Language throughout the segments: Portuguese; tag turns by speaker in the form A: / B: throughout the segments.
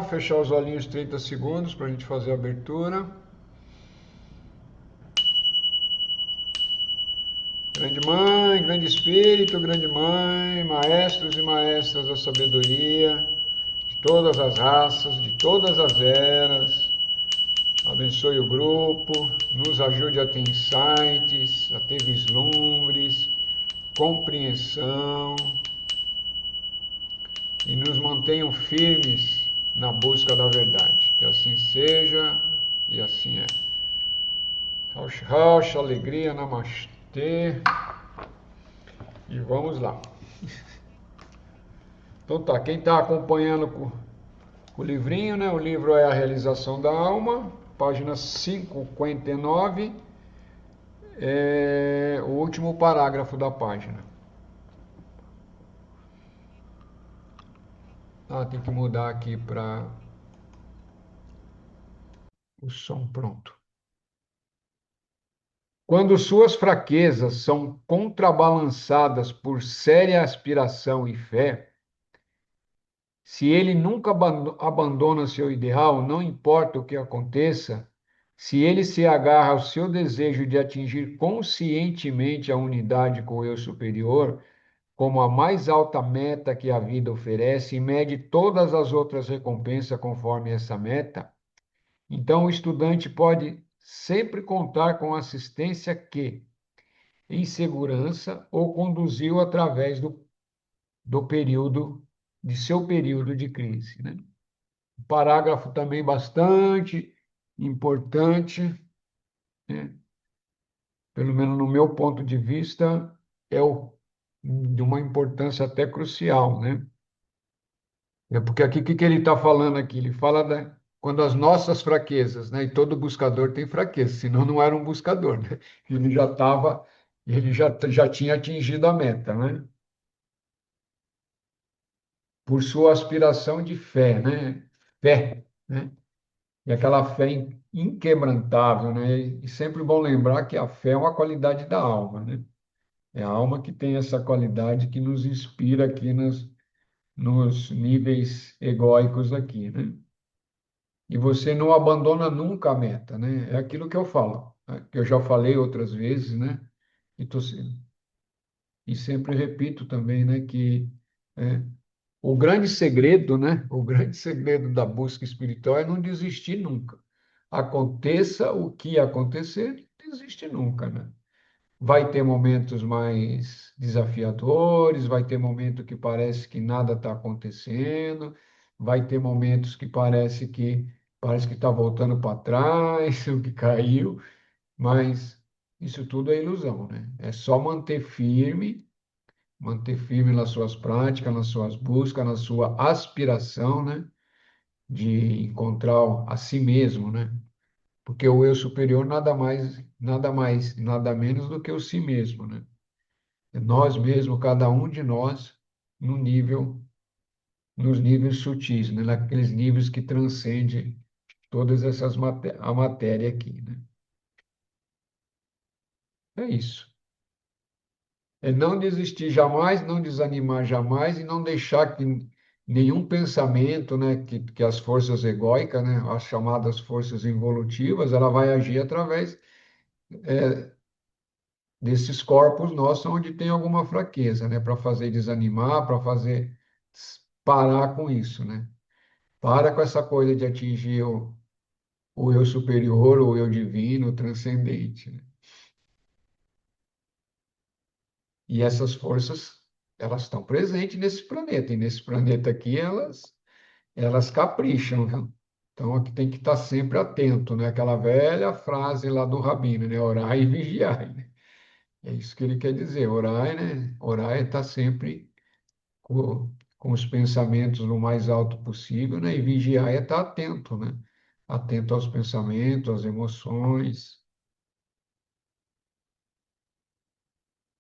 A: Fechar os olhinhos 30 segundos para a gente fazer a abertura. Grande Mãe, Grande Espírito, Grande Mãe, maestros e maestras da sabedoria, de todas as raças, de todas as eras, abençoe o grupo, nos ajude a ter insights, a ter vislumbres, compreensão e nos mantenham firmes na busca da verdade. Que assim seja e assim é. Rauch, rauch, alegria, namastê. E vamos lá. Então tá, quem está acompanhando com o livrinho, né? O livro é A Realização da Alma, página 59, é o último parágrafo da página. Ah, tem que mudar aqui para o som pronto. Quando suas fraquezas são contrabalançadas por séria aspiração e fé, se ele nunca abandona seu ideal, não importa o que aconteça, se ele se agarra ao seu desejo de atingir conscientemente a unidade com o eu superior, como a mais alta meta que a vida oferece, e mede todas as outras recompensas conforme essa meta, então o estudante pode sempre contar com a assistência que, em segurança, o conduziu através do período, de seu período de crise, né? Parágrafo também bastante importante, né? Pelo menos no meu ponto de vista, de uma importância até crucial, né? É porque aqui, o que que ele está falando aqui? Ele fala quando as nossas fraquezas, né? E todo buscador tem fraqueza, senão não era um buscador, né? Ele já estava, já tinha atingido a meta, né? Por sua aspiração de fé, né? Fé, né? E aquela fé inquebrantável, né? E sempre bom lembrar que a fé é uma qualidade da alma, né? É a alma que tem essa qualidade que nos inspira aqui nos níveis egóicos aqui, né? E você não abandona nunca a meta, né? É aquilo que eu falo, né? Que eu já falei outras vezes, né? E, e sempre repito também, né? Que é, o grande segredo, né? O grande segredo da busca espiritual é não desistir nunca. Aconteça o que acontecer, não desiste nunca, né? Vai ter momentos mais desafiadores, vai ter momento que parece que nada está acontecendo, vai ter momentos que parece que está voltando para trás, o que caiu, mas isso tudo é ilusão, né? É só manter firme nas suas práticas, nas suas buscas, na sua aspiração, né? De encontrar a si mesmo, né? Porque o eu superior nada menos do que o si mesmo, né? É nós mesmos, cada um de nós, no nível, nos níveis sutis, né? Naqueles níveis que transcendem todas a matéria aqui, né? É isso. É não desistir jamais, não desanimar jamais e não deixar que nenhum pensamento, né, que as forças egóicas, né, as chamadas forças involutivas, ela vai agir através desses corpos nossos onde tem alguma fraqueza, né, para fazer desanimar, para fazer parar com isso, né? Para com essa coisa de atingir o eu superior, o eu divino, o transcendente, né? E essas forças, elas estão presentes nesse planeta, e nesse planeta aqui elas capricham, viu? Então aqui tem que estar sempre atento, né? Aquela velha frase lá do Rabino, né? Orai e vigiai, né? É isso que ele quer dizer, orai, né? Orai é estar sempre com os pensamentos no mais alto possível, né? E vigiar é estar atento, né? Atento aos pensamentos, às emoções.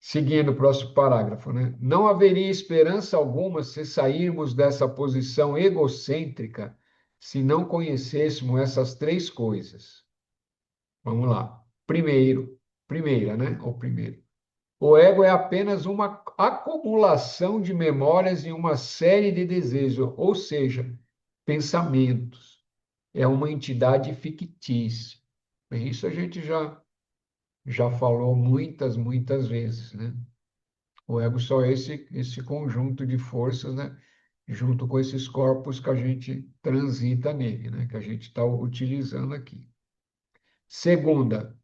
A: Seguindo o próximo parágrafo, né? Não haveria esperança alguma se sairmos dessa posição egocêntrica se não conhecêssemos essas três coisas. Vamos lá. Primeira, né? Ou primeiro. O ego é apenas uma acumulação de memórias e uma série de desejos, ou seja, pensamentos. É uma entidade fictícia. Isso a gente já falou muitas vezes, né? O ego só é esse conjunto de forças, né? Junto com esses corpos que a gente transita nele, né? Que a gente está utilizando aqui. Segunda,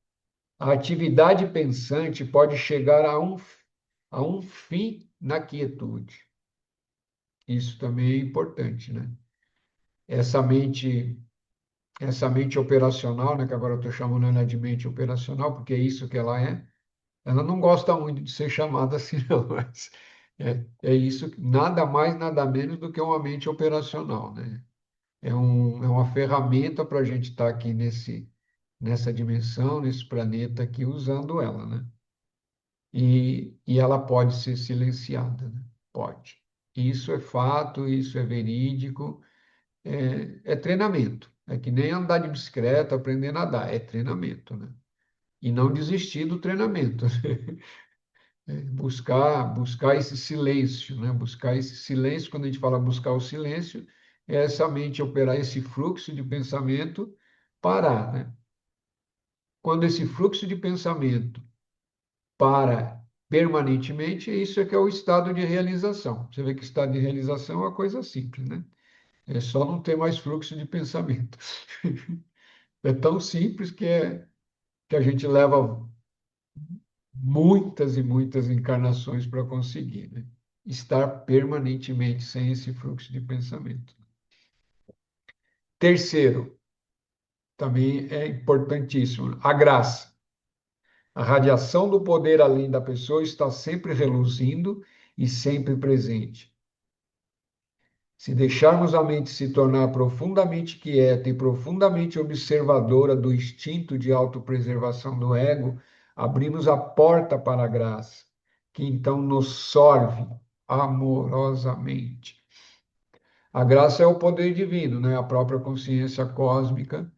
A: a atividade pensante pode chegar a um fim na quietude. Isso também é importante, né? Essa mente, essa mente operacional, né? Que agora eu estou chamando ela de mente operacional, porque é isso que ela é. Ela não gosta muito de ser chamada assim, não, mas é isso, nada mais, nada menos do que uma mente operacional, né? É uma ferramenta para a gente estar aqui nessa dimensão, nesse planeta aqui, usando ela, né? E ela pode ser silenciada, né? Pode. Isso é fato, isso é verídico, é treinamento. É que nem andar de bicicleta, aprender a nadar, é treinamento, né? E não desistir do treinamento. Buscar esse silêncio, né? Buscar esse silêncio, quando a gente fala buscar o silêncio, é essa mente operar esse fluxo de pensamento, parar, né? Quando esse fluxo de pensamento para permanentemente, isso é que é o estado de realização. Você vê que estado de realização é uma coisa simples, né? É só não ter mais fluxo de pensamento. É tão simples que a gente leva muitas e muitas encarnações para conseguir, né? Estar permanentemente sem esse fluxo de pensamento. Terceiro, também é importantíssimo, a graça. A radiação do poder além da pessoa está sempre reluzindo e sempre presente. Se deixarmos a mente se tornar profundamente quieta e profundamente observadora do instinto de autopreservação do ego, abrimos a porta para a graça, que então nos sorve amorosamente. A graça é o poder divino, né? A própria consciência cósmica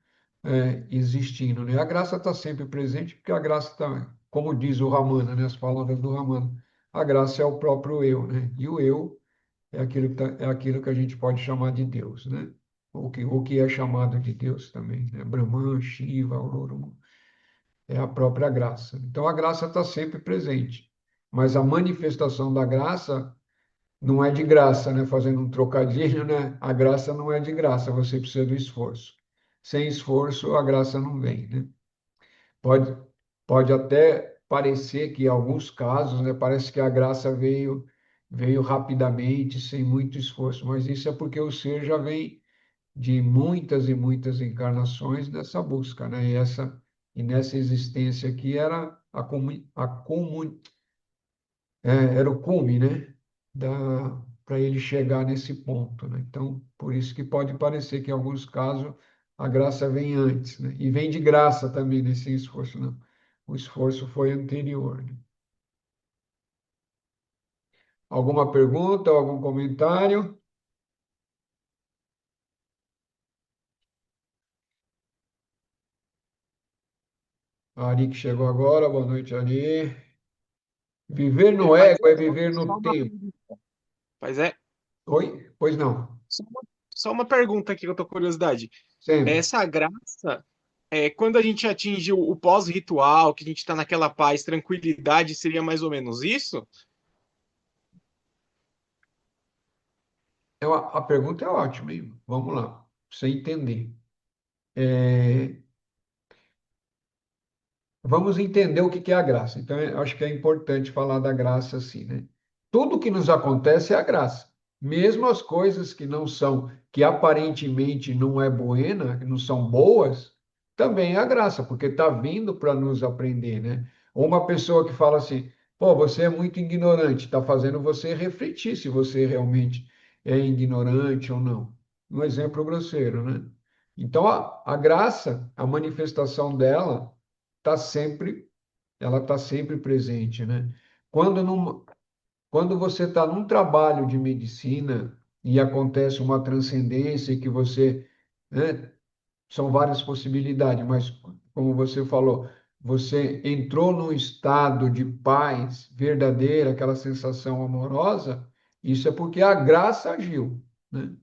A: existindo, né? A graça está sempre presente, porque a graça está, como diz o Ramana, né? As palavras do Ramana, a graça é o próprio eu, né? E o eu é aquilo que a gente pode chamar de Deus, né? O que é chamado de Deus também, né? Brahman, Shiva, Olorum, é a própria graça. Então a graça está sempre presente, mas a manifestação da graça não é de graça, né? Fazendo um trocadilho, né? A graça não é de graça, você precisa do esforço. Sem esforço, a graça não vem, né? Pode, pode até parecer que em alguns casos, né, parece que a graça veio rapidamente, sem muito esforço, mas isso é porque o ser já vem de muitas e muitas encarnações nessa busca, né? E nessa existência aqui era era o cume, né? Para ele chegar nesse ponto, né? Então, por isso que pode parecer que em alguns casos a graça vem antes, né? E vem de graça também nesse esforço, não. O esforço foi anterior, né? Alguma pergunta, algum comentário? A Ari que chegou agora, boa noite, Ari. Viver no
B: Mas
A: ego é
B: só,
A: viver
B: só
A: no
B: uma
A: tempo.
B: pergunta. Mas é
A: Oi? Pois não.
B: só uma pergunta aqui que eu tô com curiosidade.
A: Sempre.
B: Essa graça, quando a gente atinge o pós-ritual, que a gente está naquela paz, tranquilidade, seria mais ou menos isso?
A: A pergunta é ótima, hein? Vamos lá, pra você entender. É, Vamos entender o que que é a graça. Então, eu acho que é importante falar da graça assim, né? Tudo que nos acontece é a graça. Mesmo as coisas que não são, que aparentemente não é buena, que não são boas, também é a graça, porque está vindo para nos aprender, né? Ou uma pessoa que fala assim, pô, você é muito ignorante, está fazendo você refletir se você realmente é ignorante ou não. Um exemplo grosseiro, né? Então, a graça, a manifestação dela, tá sempre, ela está sempre presente, né? Quando, num, quando você está num trabalho de medicina e acontece uma transcendência que você, né, são várias possibilidades, mas como você falou, você entrou num estado de paz verdadeira, aquela sensação amorosa, isso é porque a graça agiu, né?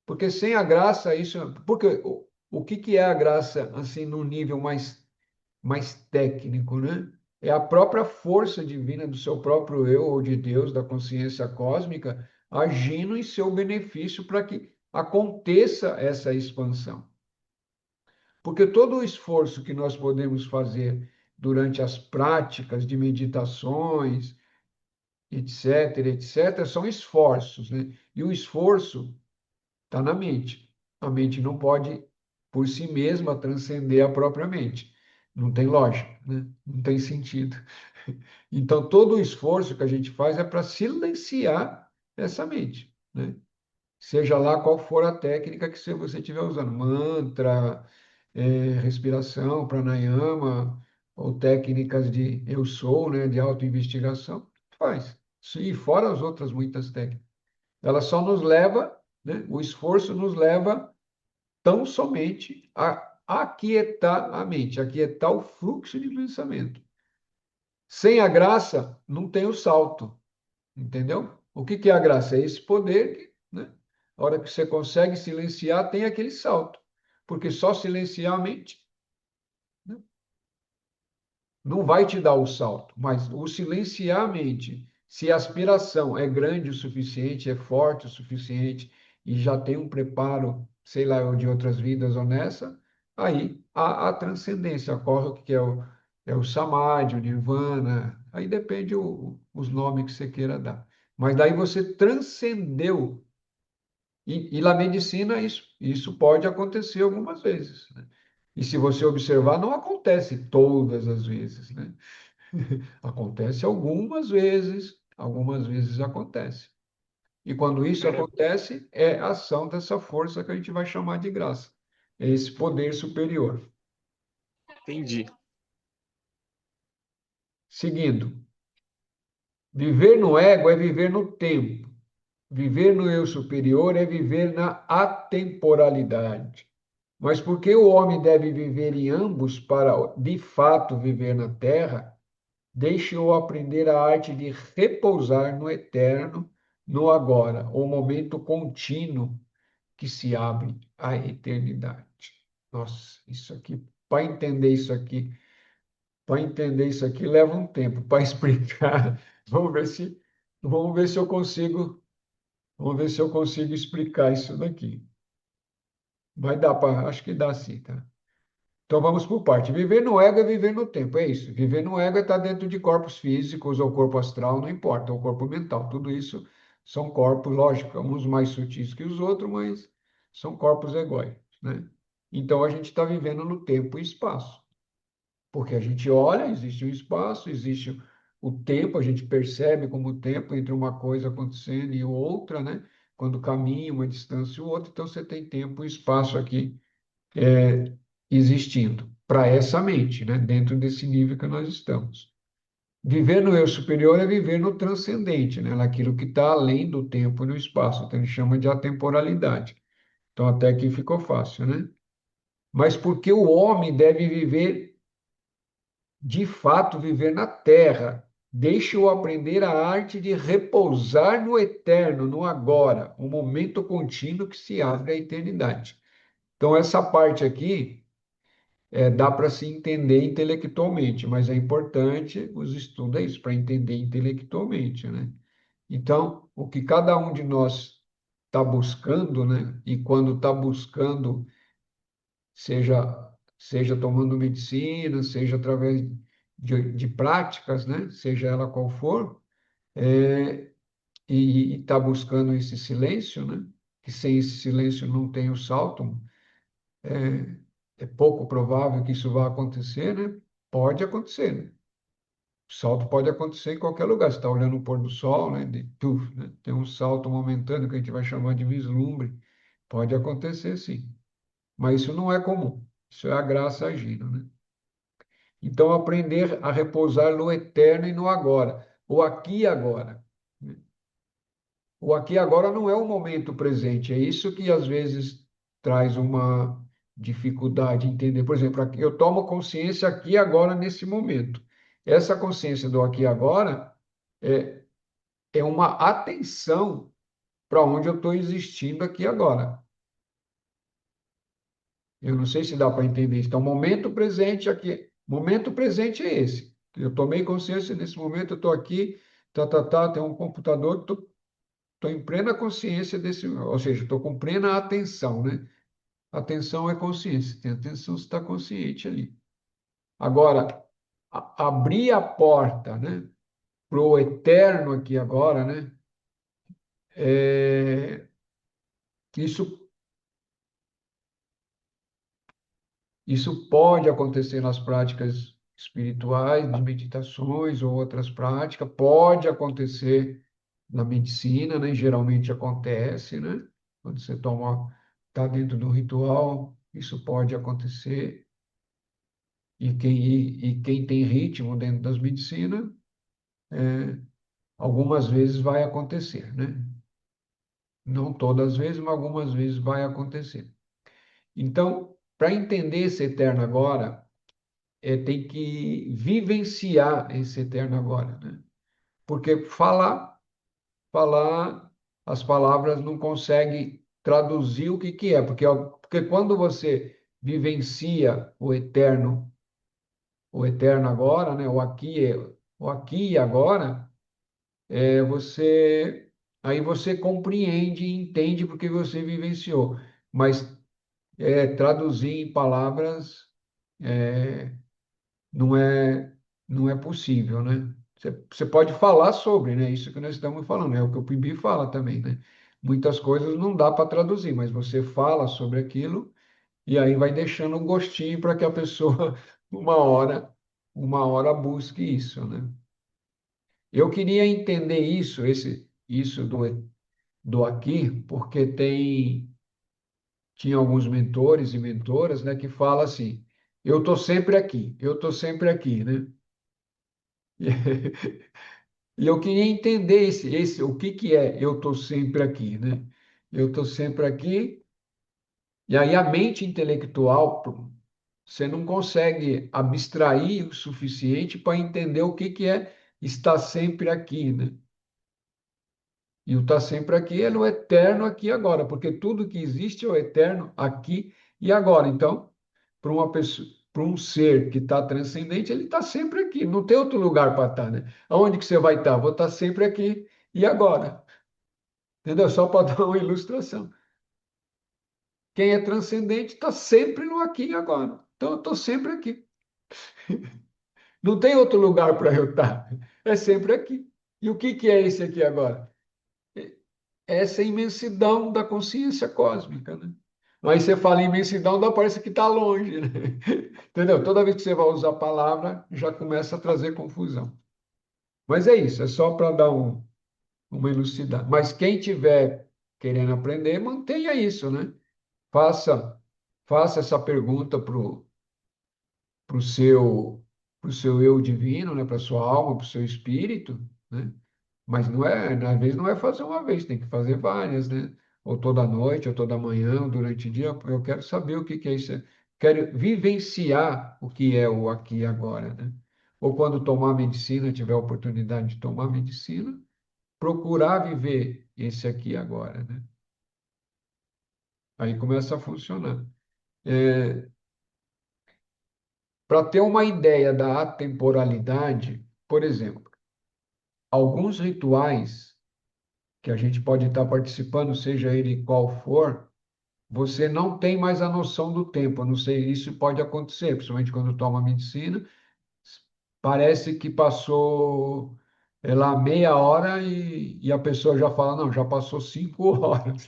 A: Porque sem a graça, isso. Porque o que que é a graça, assim, num nível mais técnico, né? É a própria força divina do seu próprio eu ou de Deus, da consciência cósmica, agindo em seu benefício para que aconteça essa expansão. Porque todo o esforço que nós podemos fazer durante as práticas de meditações, etc., etc., são esforços, né? E o esforço está na mente. A mente não pode, por si mesma, transcender a própria mente. Não tem lógica, né? Não tem sentido. Então, todo o esforço que a gente faz é para silenciar essa mente, né? Seja lá qual for a técnica que você estiver usando, mantra, respiração, pranayama, ou técnicas de eu sou, né, de autoinvestigação, faz. E fora as outras muitas técnicas. Ela só nos leva, né, o esforço nos leva tão somente a aquietar a mente, aquietar o fluxo de pensamento. Sem a graça, não tem o salto, entendeu? O que que é a graça? É esse poder que, né? A hora que você consegue silenciar, tem aquele salto. Porque só silenciar a mente, né, não vai te dar o salto, mas o silenciar a mente, se a aspiração é grande o suficiente, é forte o suficiente, e já tem um preparo, sei lá, ou de outras vidas ou nessa, aí a transcendência ocorre, o que é o samadhi, o nirvana, aí depende os nomes que você queira dar. Mas daí você transcendeu, e na medicina isso pode acontecer algumas vezes, né? E se você observar, não acontece todas as vezes, né? Acontece algumas vezes acontece. E quando isso
B: Cara,
A: acontece, é a ação dessa força que a gente vai chamar de graça. É esse poder superior.
B: entendi.
A: Seguindo, viver no ego é viver no tempo. Viver no eu superior é viver na atemporalidade. Mas por que o homem deve viver em ambos para, de fato, viver na Terra? Deixe-o aprender a arte de repousar no eterno, no agora, o momento contínuo que se abre à eternidade. Nossa, isso aqui, para entender isso aqui leva um tempo para explicar. Vamos ver se eu consigo, vamos ver se eu consigo explicar isso daqui. Vai dar para, acho que dá sim, tá? Então vamos por parte. Viver no ego é viver no tempo, é isso. Viver no ego é estar dentro de corpos físicos ou corpo astral, não importa, ou corpo mental. Tudo isso são corpos, lógico, uns mais sutis que os outros, mas são corpos egóicos, né? Então a gente está vivendo no tempo e espaço, porque a gente olha, existe um espaço, existe o tempo, a gente percebe como o tempo entre uma coisa acontecendo e outra, né? Quando caminha uma distância e outra, então você tem tempo e espaço aqui existindo para essa mente, né? Dentro desse nível que nós estamos. Viver no eu superior é viver no transcendente, né? Naquilo que está além do tempo e do espaço. Então, ele chama de atemporalidade. Então, até aqui ficou fácil, né? Mas porque o homem deve viver, de fato, viver na terra? Deixe-o aprender a arte de repousar no eterno, no agora, o momento contínuo que se abre à eternidade. Então, essa parte aqui dá para se entender intelectualmente, mas é importante os estudos, é isso, para entender intelectualmente, né? Então, o que cada um de nós está buscando, né? E quando está buscando, seja tomando medicina, seja através de práticas, né? Seja ela qual for, e está buscando esse silêncio, né? Que sem esse silêncio não tem o salto, é pouco provável que isso vá acontecer, né? Pode acontecer, né? O salto pode acontecer em qualquer lugar. Você está olhando o pôr do sol, né? Né? Tem um salto momentâneo que a gente vai chamar de vislumbre. Pode acontecer, sim. Mas isso não é comum. Isso é a graça agindo, né? Então, aprender a repousar no eterno e no agora. O aqui e agora, né? O aqui e agora não é o momento presente. É isso que às vezes traz uma dificuldade em entender. Por exemplo, eu tomo consciência aqui e agora nesse momento. Essa consciência do aqui e agora é uma atenção para onde eu estou existindo aqui e agora. Eu não sei se dá para entender isso. Então, momento presente aqui, momento presente é esse. Eu tomei consciência nesse momento, eu estou aqui, tem um computador, estou em plena consciência desse, ou seja, estou com plena atenção, né? Atenção é consciência, tem atenção, você está consciente ali. Agora, abrir a porta, né, para o eterno aqui agora, né? É, isso, isso pode acontecer nas práticas espirituais, nas meditações ou outras práticas, pode acontecer na medicina, né? Geralmente acontece, né? Quando você está dentro do ritual, isso pode acontecer. E quem tem ritmo dentro das medicinas, algumas vezes vai acontecer, né? Não todas as vezes, mas algumas vezes vai acontecer. Então, para entender esse eterno agora, tem que vivenciar esse eterno agora, né? Porque falar, as palavras não conseguem traduzir o que que é, porque quando você vivencia o eterno agora, né? O aqui e agora, você aí você compreende e entende porque você vivenciou, mas traduzir em palavras não é não é possível, né? Você pode falar sobre, né? Isso que nós estamos falando, é o que o Pibi fala também, né? Muitas coisas não dá para traduzir, mas você fala sobre aquilo e aí vai deixando um gostinho para que a pessoa uma hora uma hora busque isso, né? Eu queria entender isso do aqui, porque tinha alguns mentores e mentoras, né, que falam assim: eu estou sempre aqui, né? E eu queria entender o que que é eu estou sempre aqui, né? Eu estou sempre aqui, e aí a mente intelectual, você não consegue abstrair o suficiente para entender o que que é estar sempre aqui, né? E o estar sempre aqui é no eterno aqui e agora, porque tudo que existe é o eterno aqui e agora. Então, para uma pessoa, para um ser que está transcendente, ele está sempre aqui, não tem outro lugar para estar, né? Aonde que você vai estar? Vou estar sempre aqui e agora. Entendeu? Só para dar uma ilustração. Quem é transcendente está sempre no aqui e agora. Então, eu estou sempre aqui. Não tem outro lugar para eu estar. É sempre aqui. E o que que é esse aqui agora? Essa imensidão da consciência cósmica, né? Mas você fala em imensidão, dá parece que está longe, né? Entendeu? Toda vez que você vai usar a palavra, já começa a trazer confusão. Mas é isso, é só para dar uma elucidada. Mas quem tiver querendo aprender, mantenha isso, né? Faça, faça essa pergunta pro seu, pro seu eu divino, né? Para sua alma, para o seu espírito, né? Mas não é, às vezes não é fazer uma vez, tem que fazer várias, né? Ou toda noite, ou toda manhã, ou durante o dia. Eu quero saber o que que é isso. Quero vivenciar o que é o aqui e agora, né? Ou quando tomar medicina, tiver a oportunidade de tomar medicina, procurar viver esse aqui e agora, né? Aí começa a funcionar. Para ter uma ideia da atemporalidade, por exemplo, alguns rituais que a gente pode estar participando, seja ele qual for, você não tem mais a noção do tempo. Eu não sei, isso pode acontecer, principalmente quando toma medicina. Parece que passou, lá meia hora e a pessoa já fala, não, já passou 5 horas.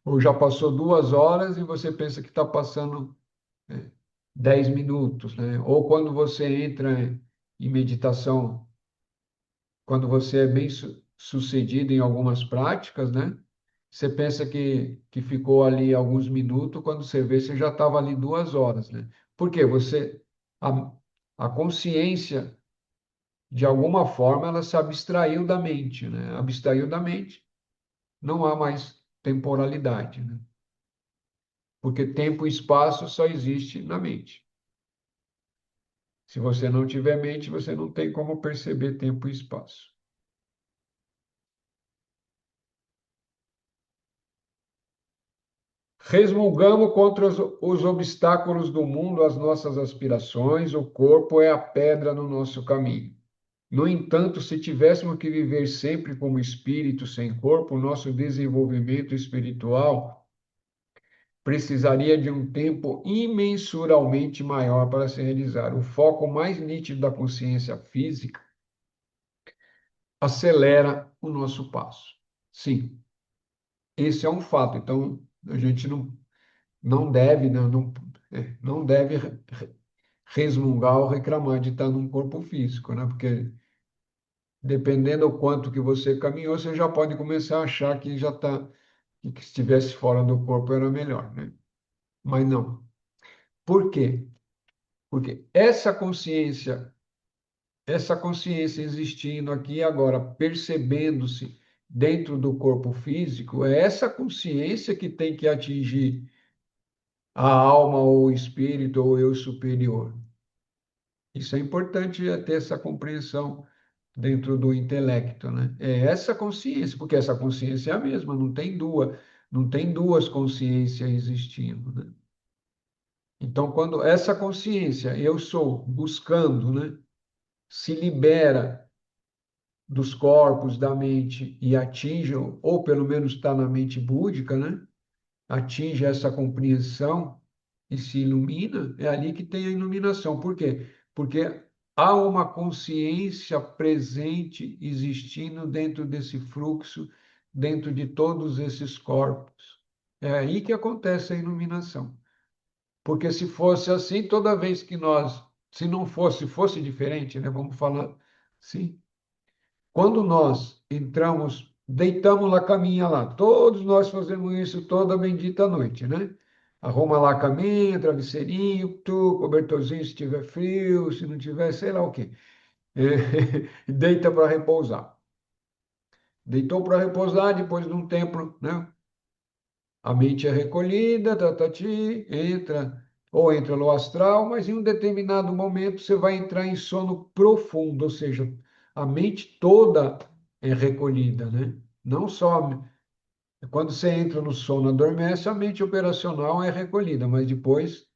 A: Ou já passou 2 horas e você pensa que está passando 10 minutos, né? Ou quando você entra em meditação, quando você é bem sucedido em algumas práticas, né? Você pensa que ficou ali alguns minutos, quando você vê, você já estava ali 2 horas, né? Porque a, a consciência, de alguma forma, ela se abstraiu da mente, né? Abstraiu da mente, não há mais temporalidade, né? Porque tempo e espaço só existe na mente. Se você não tiver mente, você não tem como perceber tempo e espaço. Resmungamos contra os obstáculos do mundo, as nossas aspirações, o corpo é a pedra no nosso caminho. No entanto, se tivéssemos que viver sempre como espírito sem corpo, o nosso desenvolvimento espiritual precisaria de um tempo imensuralmente maior para se realizar. O foco mais nítido da consciência física acelera o nosso passo. Sim, esse é um fato. Então, a gente não deve, não deve resmungar ou reclamar de estar num corpo físico, né? Porque dependendo do quanto que você caminhou, você já pode começar a achar que já está, que se estivesse fora do corpo era melhor, né? Mas não. Por quê? Porque essa consciência existindo aqui e agora, percebendo-se dentro do corpo físico, é essa consciência que tem que atingir a alma ou o espírito ou o eu superior. Isso é importante ter essa compreensão dentro do intelecto, né? É essa consciência, porque essa consciência é a mesma, não tem duas consciências existindo, né? Então, quando essa consciência, eu sou, buscando, né, se libera dos corpos, da mente e atinge, ou pelo menos está na mente búdica, né? Atinge essa compreensão e se ilumina, é ali que tem a iluminação. Por quê? Porque há uma consciência presente existindo dentro desse fluxo, dentro de todos esses corpos. É aí que acontece a iluminação. Porque se fosse assim, toda vez que nós, se não fosse, fosse diferente, né? Vamos falar assim, quando nós entramos, deitamos lá a caminha lá, todos nós fazemos isso toda bendita noite, né? Arruma lá a caminha, travesseirinho, tu, cobertorzinho se tiver frio, se não tiver, sei lá o quê. Deita para repousar. Deitou para repousar, depois de um tempo, né? A mente é recolhida, tatati, entra, ou entra no astral, mas em um determinado momento você vai entrar em sono profundo, ou seja, a mente toda é recolhida, né? Não só quando você entra no sono, adormece, a mente operacional é recolhida, mas depois,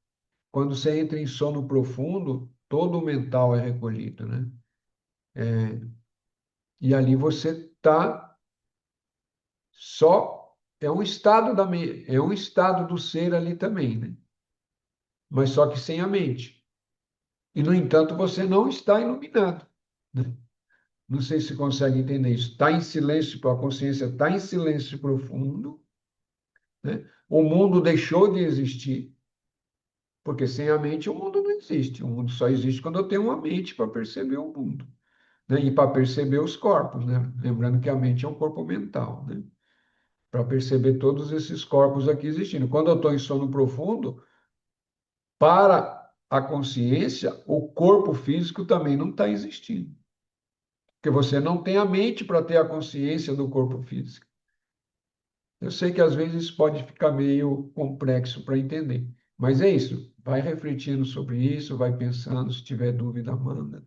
A: quando você entra em sono profundo, todo o mental é recolhido, né? E ali você está só, é um estado é um estado do ser ali também, né? Mas só que sem a mente. E, no entanto, você não está iluminado, né? Não sei se consegue entender isso. Está em silêncio, a consciência está em silêncio profundo, né? O mundo deixou de existir, porque sem a mente o mundo não existe. O mundo só existe quando eu tenho uma mente para perceber o mundo, né? E para perceber os corpos, né? Lembrando que a mente é um corpo mental, né? Para perceber todos esses corpos aqui existindo. Quando eu estou em sono profundo, para a consciência, o corpo físico também não está existindo. Porque você não tem a mente para ter a consciência do corpo físico. Eu sei que às vezes isso pode ficar meio complexo para entender, mas é isso. Vai refletindo sobre isso, vai pensando, se tiver dúvida, manda.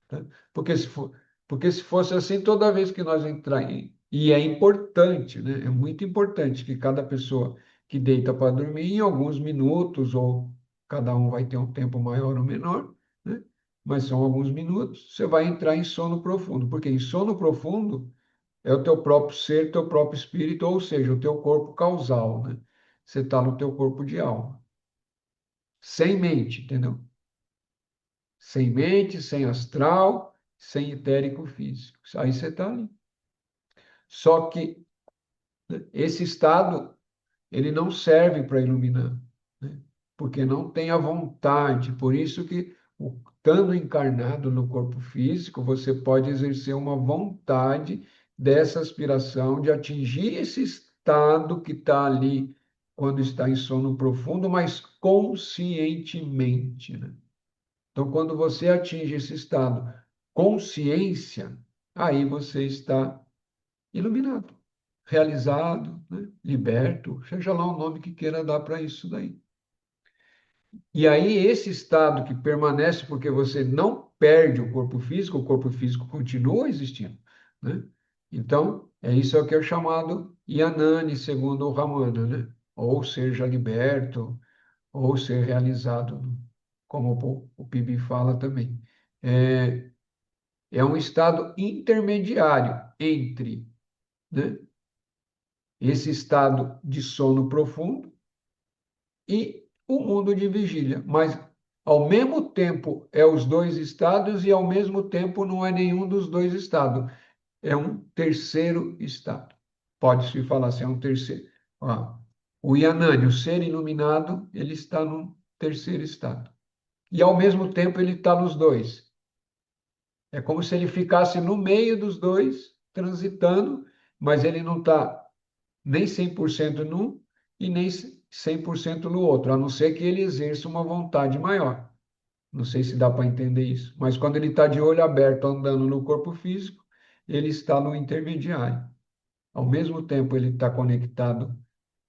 A: Tá? Porque se for, porque se fosse assim, toda vez que nós entrar em, e é importante, né? É muito importante que cada pessoa que deita para dormir, em alguns minutos, ou cada um vai ter um tempo maior ou menor, né? Mas são alguns minutos, você vai entrar em sono profundo, porque em sono profundo é o teu próprio ser, teu próprio espírito, ou seja, o teu corpo causal, né? Você está no teu corpo de alma, sem mente, entendeu? Sem mente, sem astral, sem etérico físico. Aí você está ali. Só que, né, esse estado, ele não serve para iluminar, né? Porque não tem a vontade. Por isso que, estando encarnado no corpo físico, você pode exercer uma vontade dessa aspiração de atingir esse estado que está ali quando está em sono profundo, mas conscientemente, né? Então, quando você atinge esse estado consciência, aí você está iluminado, realizado, né? Liberto, seja lá o nome que queira dar para isso daí. E aí, esse estado que permanece porque você não perde o corpo físico continua existindo, né? Então, é isso que é chamado Yanani, segundo o Ramana, né? ou seja liberto, ou ser realizado, como o PIB fala também. É, é um estado intermediário entre, né, esse estado de sono profundo e o mundo de vigília, mas ao mesmo tempo é os dois estados e ao mesmo tempo não é nenhum dos dois estados, é um terceiro estado. Pode-se falar assim, é um terceiro. Ó, o Yanani, o ser iluminado, ele está no terceiro estado. E ao mesmo tempo ele está nos dois. É como se ele ficasse no meio dos dois, transitando, mas ele não está nem 100% num e nem 100% no outro, a não ser que ele exerça uma vontade maior. Não sei se dá para entender isso, mas quando ele está de olho aberto andando no corpo físico, ele está no intermediário. Ao mesmo tempo, ele está conectado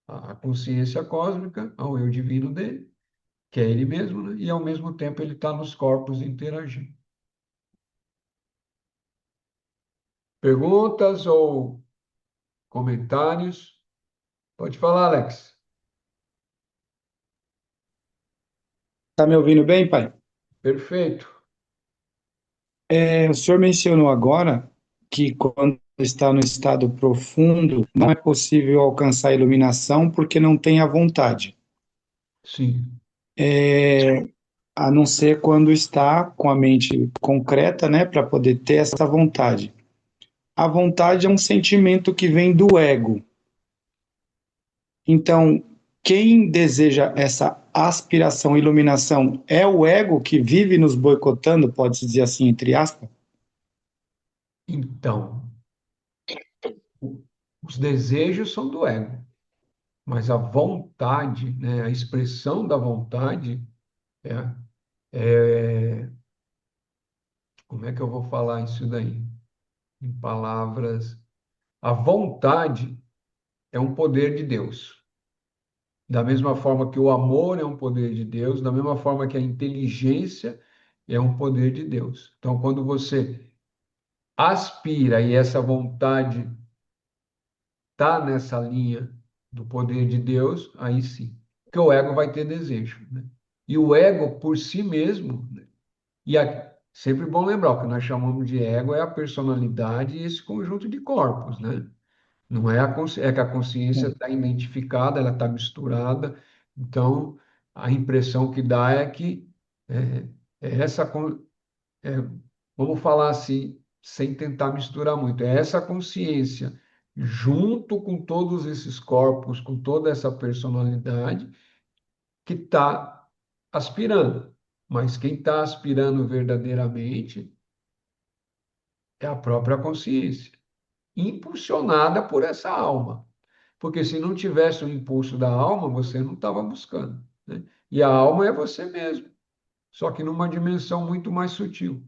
A: à consciência cósmica, ao eu divino dele, que é ele mesmo, né? E ao mesmo tempo ele está nos corpos interagindo. Perguntas ou comentários? Pode falar, Alex.
C: Tá me ouvindo bem, pai?
A: Perfeito.
C: O senhor mencionou agora que quando está no estado profundo, não é possível alcançar a iluminação porque não tem a vontade,
A: Sim.
C: a não ser quando está com a mente concreta, né, para poder ter essa vontade. A vontade é um sentimento que vem do ego. Então, quem deseja essa aspiração, iluminação, é o ego que vive nos boicotando, pode-se dizer assim, entre aspas?
A: Então, os desejos são do ego, mas a vontade, né, a expressão da vontade é, é, como é que eu vou falar isso daí? Em palavras, a vontade é um poder de Deus. Da mesma forma que o amor é um poder de Deus, da mesma forma que a inteligência é um poder de Deus. Então, quando você aspira e essa vontade está nessa linha do poder de Deus, aí sim. Porque o ego vai ter desejo, né? E o ego por si mesmo, né? Sempre bom lembrar, o que nós chamamos de ego é a personalidade e esse conjunto de corpos, né? Não é é que a consciência está identificada, ela está misturada, então a impressão que dá é que é, é essa, é, vamos falar assim, sem tentar misturar muito, é essa consciência, junto com todos esses corpos, com toda essa personalidade, que está aspirando. Mas quem está aspirando verdadeiramente é a própria consciência, impulsionada por essa alma. Porque se não tivesse o impulso da alma, você não estava buscando, né? E a alma é você mesmo, só que numa dimensão muito mais sutil.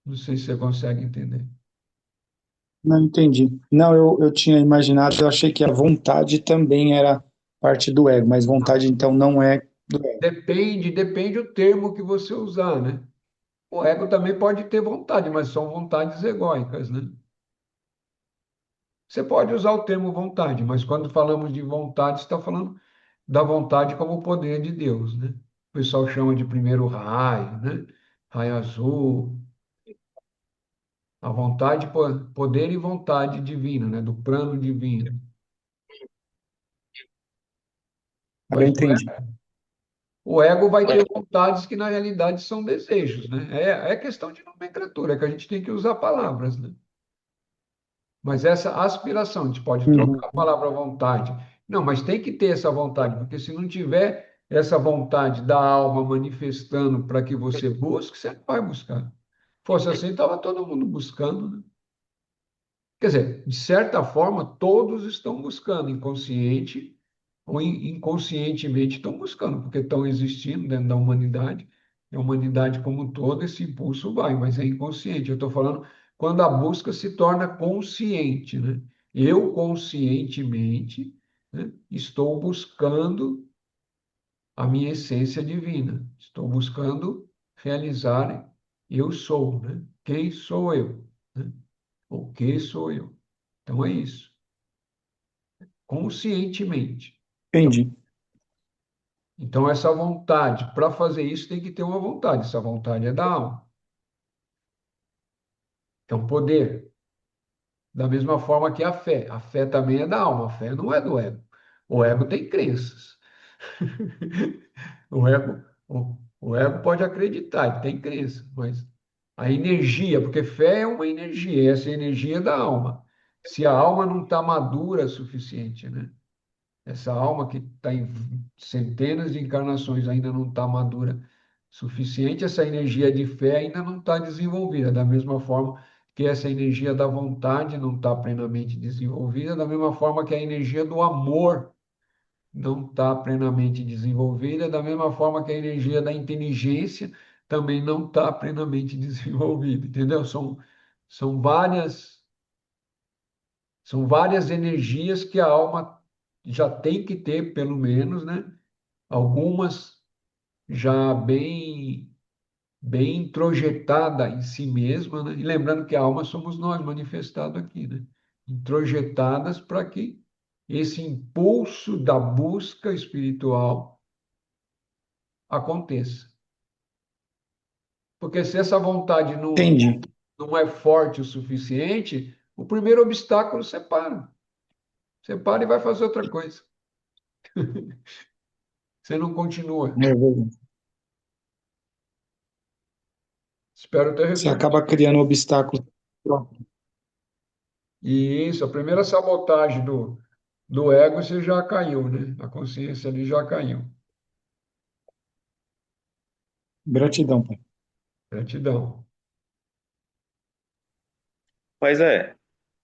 A: Não sei se você consegue entender.
C: Não entendi. Não, eu tinha imaginado, eu achei que a vontade também era parte do ego, mas vontade então não é do ego.
A: Depende o termo que você usar, né? O ego também pode ter vontade, mas são vontades egóicas, né? Você pode usar o termo vontade, mas quando falamos de vontade, está falando da vontade como poder de Deus, né? O pessoal chama de primeiro raio, né? Raio azul, a vontade, poder e vontade divina, né? Do plano divino.
C: Agora eu
A: Mas
C: entendi.
A: o ego vai ter vontades que na realidade são desejos, né? É questão de nomenclatura, é que a gente tem que usar palavras, né? Mas essa aspiração, a gente pode
C: Uhum.
A: trocar a palavra vontade. Não, mas tem que ter essa vontade, porque se não tiver essa vontade da alma manifestando para que você busque, você não vai buscar. Fosse assim, estava todo mundo buscando, né? Quer dizer, de certa forma, todos estão buscando, inconsciente ou inconscientemente estão buscando, porque estão existindo dentro da humanidade. E a humanidade como um todo, esse impulso vai, mas é inconsciente. Eu estou falando quando a busca se torna consciente, né? Eu conscientemente, né, estou buscando a minha essência divina. Estou buscando realizar eu sou, né? Quem sou eu, né? O que sou eu? Então é isso. conscientemente.
C: Entendi.
A: Então, essa vontade, para fazer isso, tem que ter uma vontade. Essa vontade é da alma. É um poder. Da mesma forma que a fé. A fé também é da alma. A fé não é do ego. O ego tem crenças. O ego pode acreditar, ele tem crença, mas a energia, porque fé é uma energia, e essa energia é da alma. Se a alma não está madura o suficiente, né? Essa alma que está em centenas de encarnações ainda não está madura o suficiente, essa energia de fé ainda não está desenvolvida, da mesma forma que essa energia da vontade não está plenamente desenvolvida, da mesma forma que a energia do amor não está plenamente desenvolvida, da mesma forma que a energia da inteligência também não está plenamente desenvolvida, entendeu? São várias, são várias energias que a alma já tem que ter, pelo menos, né? Algumas já bem introjetada em si mesma, né? E lembrando que a alma somos nós manifestado aqui, né? Introjetadas para que esse impulso da busca espiritual aconteça. Porque se essa vontade
C: Entendi.
A: não é forte o suficiente, o primeiro obstáculo você para. Você para e vai fazer outra coisa. Você não continua.
C: É verdade.
A: Espero ter
C: Você
A: respondido.
C: acaba criando obstáculos.
A: E isso, a primeira sabotagem do ego, você já caiu, né? A consciência ali já caiu.
C: Gratidão, pai.
A: Gratidão.
D: Mas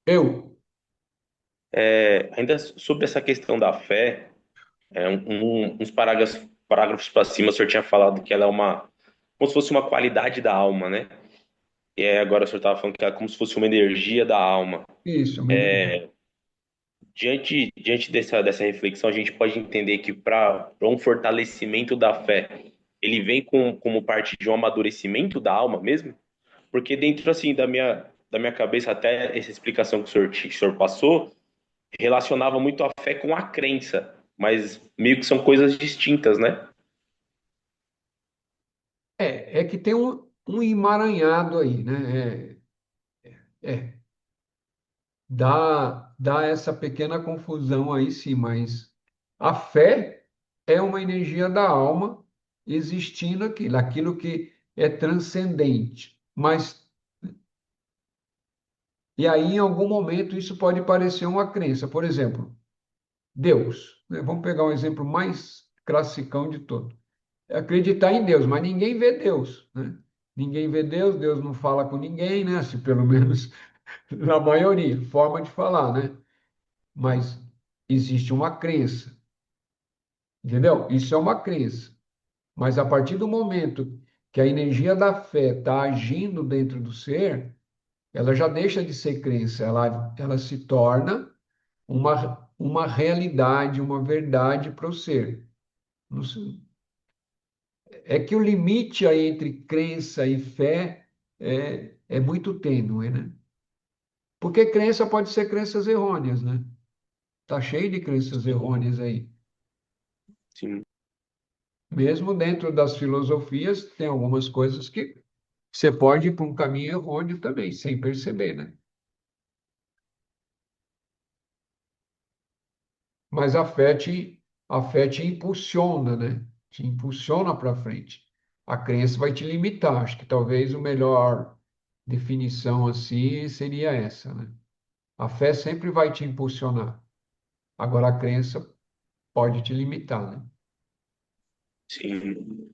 A: Eu,
D: ainda sobre essa questão da fé, uns parágrafos para cima, o senhor tinha falado que ela é como se fosse uma qualidade da alma, né? E aí agora o senhor estava falando que ela é como se fosse uma energia da alma.
A: isso, uma energia.
D: Diante dessa reflexão, a gente pode entender que para um fortalecimento da fé, ele vem como parte de um amadurecimento da alma mesmo? Porque dentro, assim, da minha cabeça, até essa explicação que o senhor passou, relacionava muito a fé com a crença, mas meio que são coisas distintas, né?
A: É que tem um emaranhado aí, né? É, dá essa pequena confusão aí, sim, mas a fé é uma energia da alma existindo aquilo que é transcendente. Mas, e aí, em algum momento, isso pode parecer uma crença. Por exemplo, Deus, né? Vamos pegar um exemplo mais classicão de todo. É acreditar em Deus, mas ninguém vê Deus, né? Ninguém vê Deus, Deus não fala com ninguém, né? Se pelo menos na maioria, forma de falar, né? Mas existe uma crença, entendeu? Isso é uma crença. Mas a partir do momento que a energia da fé está agindo dentro do ser, ela já deixa de ser crença, ela se torna uma realidade, uma verdade para o ser. Não sei. É que o limite aí entre crença e fé é muito tênue, né? Porque crença pode ser crenças errôneas, né? Tá cheio de crenças errôneas aí.
D: Sim,
A: Mesmo dentro das filosofias, tem algumas coisas que você pode ir para um caminho errôneo também, sem perceber, né? Mas a fé te impulsiona, né? Te impulsiona para frente. A crença vai te limitar. Acho que talvez a melhor definição assim seria essa, né? A fé sempre vai te impulsionar. Agora a crença pode te limitar, né?
D: sim.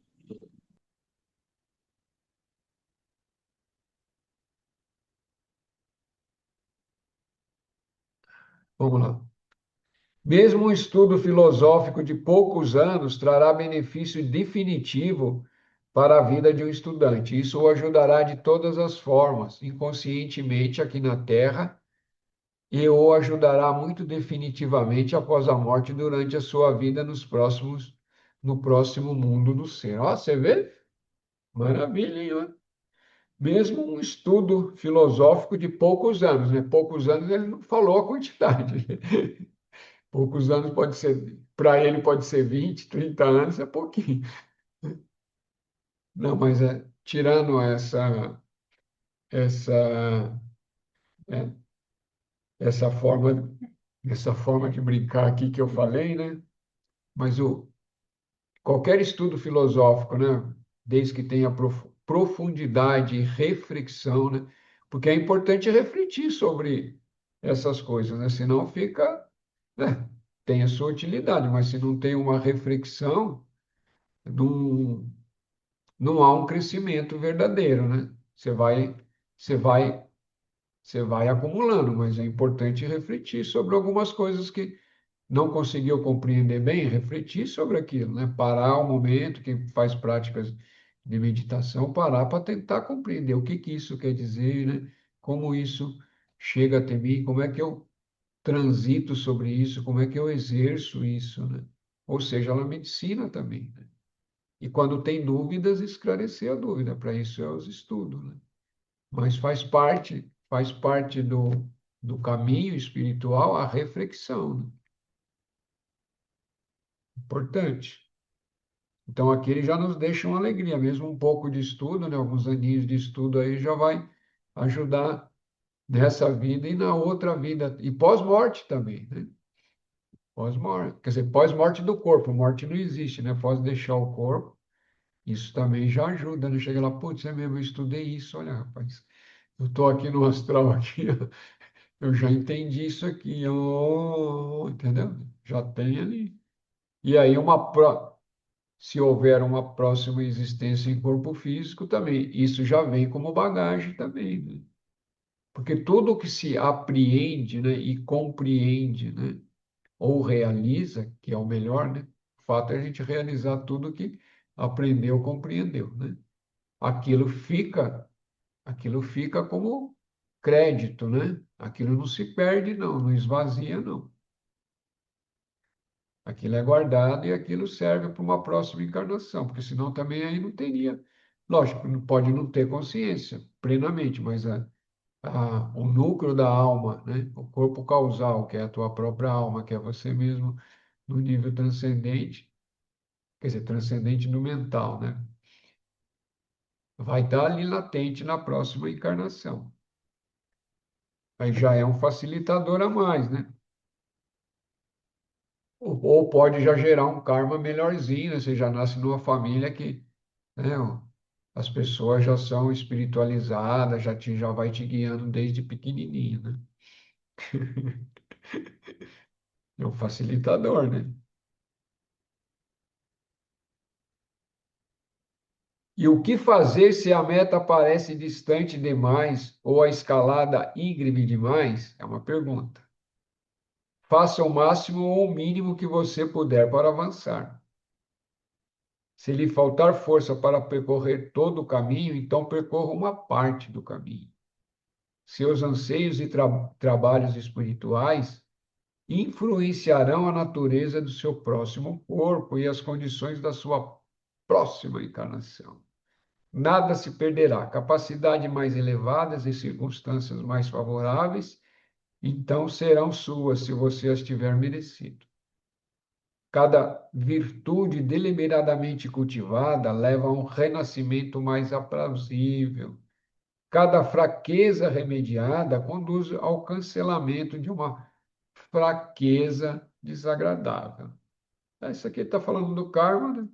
A: Vamos lá. Mesmo um estudo filosófico de poucos anos trará benefício definitivo para a vida de um estudante. Isso o ajudará de todas as formas, inconscientemente aqui na Terra, e o ajudará muito definitivamente após a morte durante a sua vida no próximo mundo do ser. Ó, você vê? Maravilha, hein, ó? Mesmo um estudo filosófico de poucos anos, né? Poucos anos ele não falou a quantidade. Poucos anos pode ser, para ele pode ser 20, 30 anos, é pouquinho. Não, mas tirando essa, é, essa forma de brincar aqui que eu falei, né? Mas qualquer estudo filosófico, né? Desde que tenha profundidade e reflexão, né? Porque é importante refletir sobre essas coisas, né? Senão fica, né? Tem a sua utilidade, mas se não tem uma reflexão, não, não há um crescimento verdadeiro, né? Você vai, você vai acumulando, mas é importante refletir sobre algumas coisas que não conseguiu compreender bem, refletir sobre aquilo, né? Parar um momento, quem faz práticas de meditação, parar para tentar compreender o que que isso quer dizer, né? Como isso chega até mim, como é que eu transito sobre isso, como é que eu exerço isso, né? Ou seja, ela me ensina também, né? E quando tem dúvidas, esclarecer a dúvida, para isso é os estudos, né? Mas faz parte do caminho espiritual a reflexão, né? Importante. Então, aqui ele já nos deixa uma alegria, mesmo um pouco de estudo, né? Alguns aninhos de estudo aí já vai ajudar nessa vida e na outra vida, e pós-morte também, né? Pós-morte, quer dizer, pós-morte do corpo, morte não existe, né? Pós deixar o corpo, isso também já ajuda, né? Chega lá, putz, é mesmo, eu estudei isso, olha, rapaz, eu estou aqui no astral, aqui, eu já entendi isso aqui, entendeu? Já tem ali. E aí, se houver uma próxima existência em corpo físico também, isso já vem como bagagem também, né? Porque tudo que se apreende, né, e compreende, né, ou realiza, que é o melhor, né? O fato é a gente realizar tudo que aprendeu, compreendeu, né? Aquilo fica, aquilo fica como crédito, né? Aquilo não se perde, não, não esvazia, não. Aquilo é guardado e aquilo serve para uma próxima encarnação, porque senão também aí não teria. Lógico, não pode não ter consciência plenamente, mas o núcleo da alma, né? O corpo causal, que é a tua própria alma, que é você mesmo no nível transcendente, quer dizer, transcendente no mental, né? Vai estar ali latente na próxima encarnação. Aí já é um facilitador a mais, né? Ou pode já gerar um karma melhorzinho, né? Você já nasce numa família que, né, ó, as pessoas já são espiritualizadas, já vai te guiando desde pequenininho, né? É um facilitador, né? E o que fazer se a meta parece distante demais ou a escalada íngreme demais? É uma pergunta. Faça o máximo ou o mínimo que você puder para avançar. Se lhe faltar força para percorrer todo o caminho, então percorra uma parte do caminho. Seus anseios e trabalhos espirituais influenciarão a natureza do seu próximo corpo e as condições da sua próxima encarnação. Nada se perderá. Capacidades mais elevadas e circunstâncias mais favoráveis, então serão suas, se você as tiver merecido. Cada virtude deliberadamente cultivada leva a um renascimento mais aprazível. Cada fraqueza remediada conduz ao cancelamento de uma fraqueza desagradável. Isso aqui está falando do karma, né?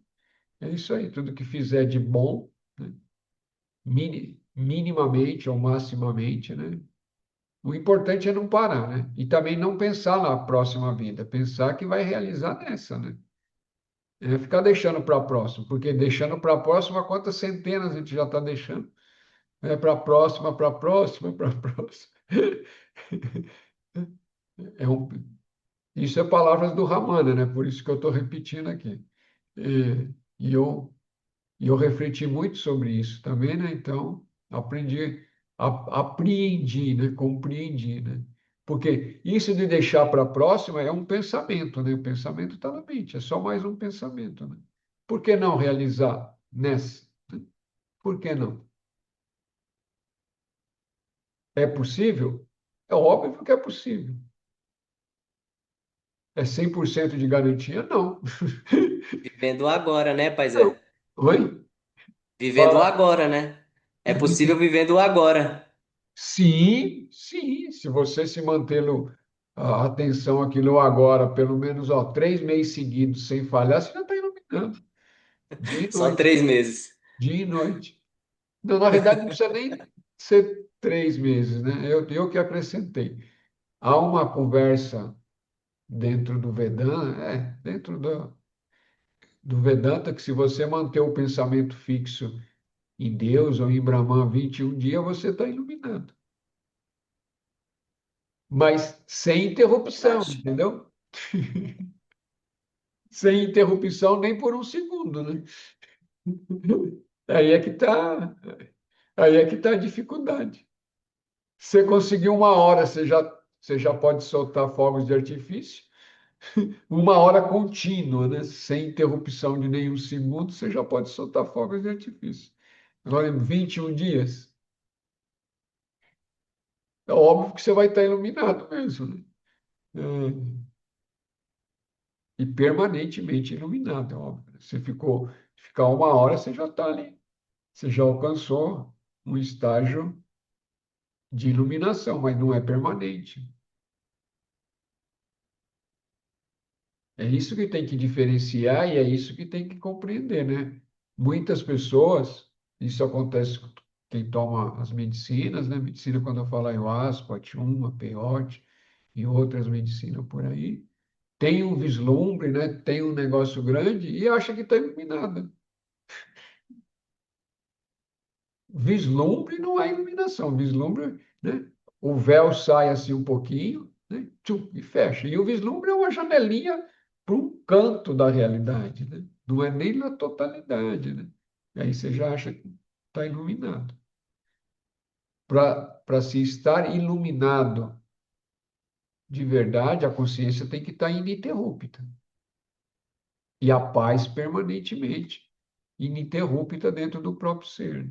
A: É isso aí, tudo que fizer de bom, né? Minimamente ou maximamente, né? O importante é não parar, né? E também não pensar na próxima vida, pensar que vai realizar nessa, né? É ficar deixando para a próxima, porque deixando para a próxima, quantas centenas a gente já está deixando? É para a próxima, para a próxima, para a próxima. É um, isso é palavras do Ramana, né? Por isso que eu estou repetindo aqui. E, e eu E eu refleti muito sobre isso também, né? Então, apreendi, né? Compreendi, né? Porque isso de deixar para a próxima é um pensamento, né? O pensamento está na mente, é só mais um pensamento, né? Por que não realizar nessa? Por que não? É possível? É óbvio que é possível. É 100% de garantia? Não.
E: Vivendo o agora, né,
A: Não.
E: paizé?
A: Oi?
E: Vivendo o
A: Fala.
E: agora, né? É possível vivendo o agora.
A: Sim, sim. Se você se manter a atenção aqui no agora, pelo menos 3 meses seguidos sem falhar, você já está iluminando. Dia e
E: Só
A: noite,
E: 3 meses.
A: dia e noite. Não, na verdade, não precisa nem ser 3 meses, né? Eu que acrescentei. Há uma conversa dentro do Vedanta, dentro do Vedanta, que se você manter o pensamento fixo em Deus ou em Brahman 21 dias, você está iluminado. Mas sem interrupção,
E: Fantástico.
A: entendeu? Sem interrupção nem por um segundo, né? Aí é que está, aí é que tá a dificuldade. Você conseguiu 1 hora, você já pode soltar fogos de artifício. 1 hora contínua, né? Sem interrupção de nenhum segundo, você já pode soltar fogos de artifício. Agora, em 21 dias, é óbvio que você vai estar iluminado mesmo, né? E permanentemente iluminado, é óbvio. Você ficar 1 hora, você já está ali. Você já alcançou um estágio de iluminação, mas não é permanente. É isso que tem que diferenciar e é isso que tem que compreender, né? Muitas pessoas, isso acontece com quem toma as medicinas, né? Medicina, quando eu falo ayahuasca, atiuma, peyote e outras medicinas por aí, tem um vislumbre, né? Tem um negócio grande e acha que está iluminada. Vislumbre não é iluminação, vislumbre, né? O véu sai assim um pouquinho, né? Tchum, e fecha. E o vislumbre é uma janelinha para um canto da realidade, né? Não é nem na totalidade, né? E aí você já acha que está iluminado. Para se estar iluminado de verdade, a consciência tem que estar ininterrupta. E a paz permanentemente ininterrupta dentro do próprio ser.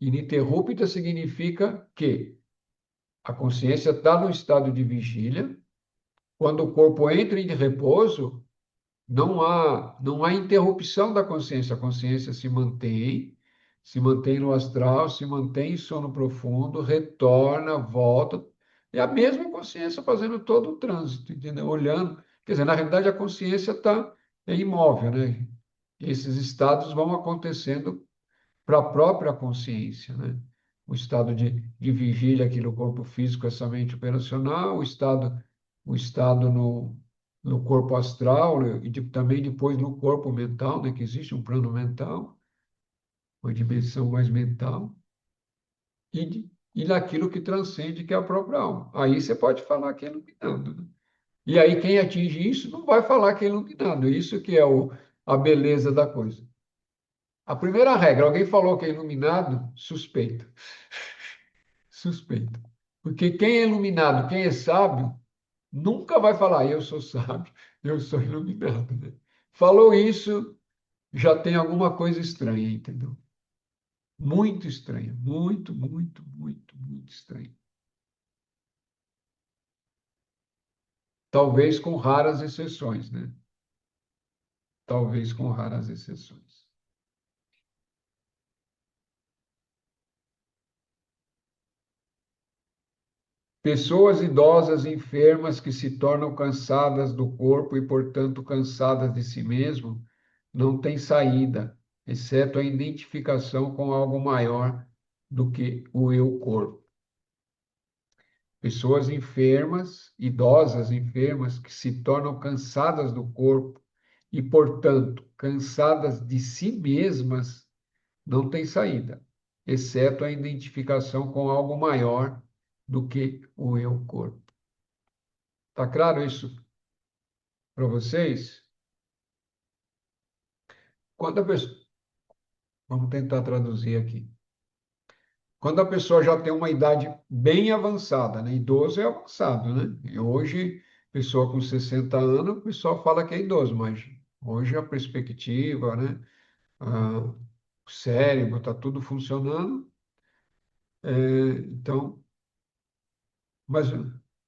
A: Ininterrupta significa que a consciência está no estado de vigília. Quando o corpo entra em repouso, não há interrupção da consciência. A consciência se mantém no astral, se mantém em sono profundo, retorna, volta. É a mesma consciência fazendo todo o trânsito, entendeu? Olhando. Quer dizer, na realidade, a consciência está imóvel, né? Esses estados vão acontecendo para a própria consciência, né? O estado de vigília aqui no corpo físico, essa mente operacional, o estado no corpo astral, né? E também depois no corpo mental, né? Que existe um plano mental, uma dimensão mais mental, e naquilo que transcende, que é a própria alma. Aí você pode falar que é iluminado, né? E aí quem atinge isso não vai falar que é iluminado, isso que é a beleza da coisa. A primeira regra, alguém falou que é iluminado, suspeita. Suspeita. Porque quem é iluminado, quem é sábio, nunca vai falar, eu sou sábio, eu sou iluminado, né? Falou isso, já tem alguma coisa estranha, entendeu? Muito estranha, muito, muito, muito, muito estranha. Talvez com raras exceções, né? Talvez com raras exceções. Pessoas idosas enfermas que se tornam cansadas do corpo e, portanto, cansadas de si mesmo, não têm saída, exceto a identificação com algo maior do que o eu corpo. Pessoas enfermas, idosas enfermas, que se tornam cansadas do corpo e, portanto, cansadas de si mesmas, não têm saída, exceto a identificação com algo maior do que o eu corpo. Tá claro isso para vocês? Quando a pessoa... Vamos tentar traduzir aqui. Quando a pessoa já tem uma idade bem avançada, né? Idoso é avançado, né? E hoje, pessoa com 60 anos, o pessoal fala que é idoso, mas hoje a perspectiva, né? O cérebro está tudo funcionando. Então, mas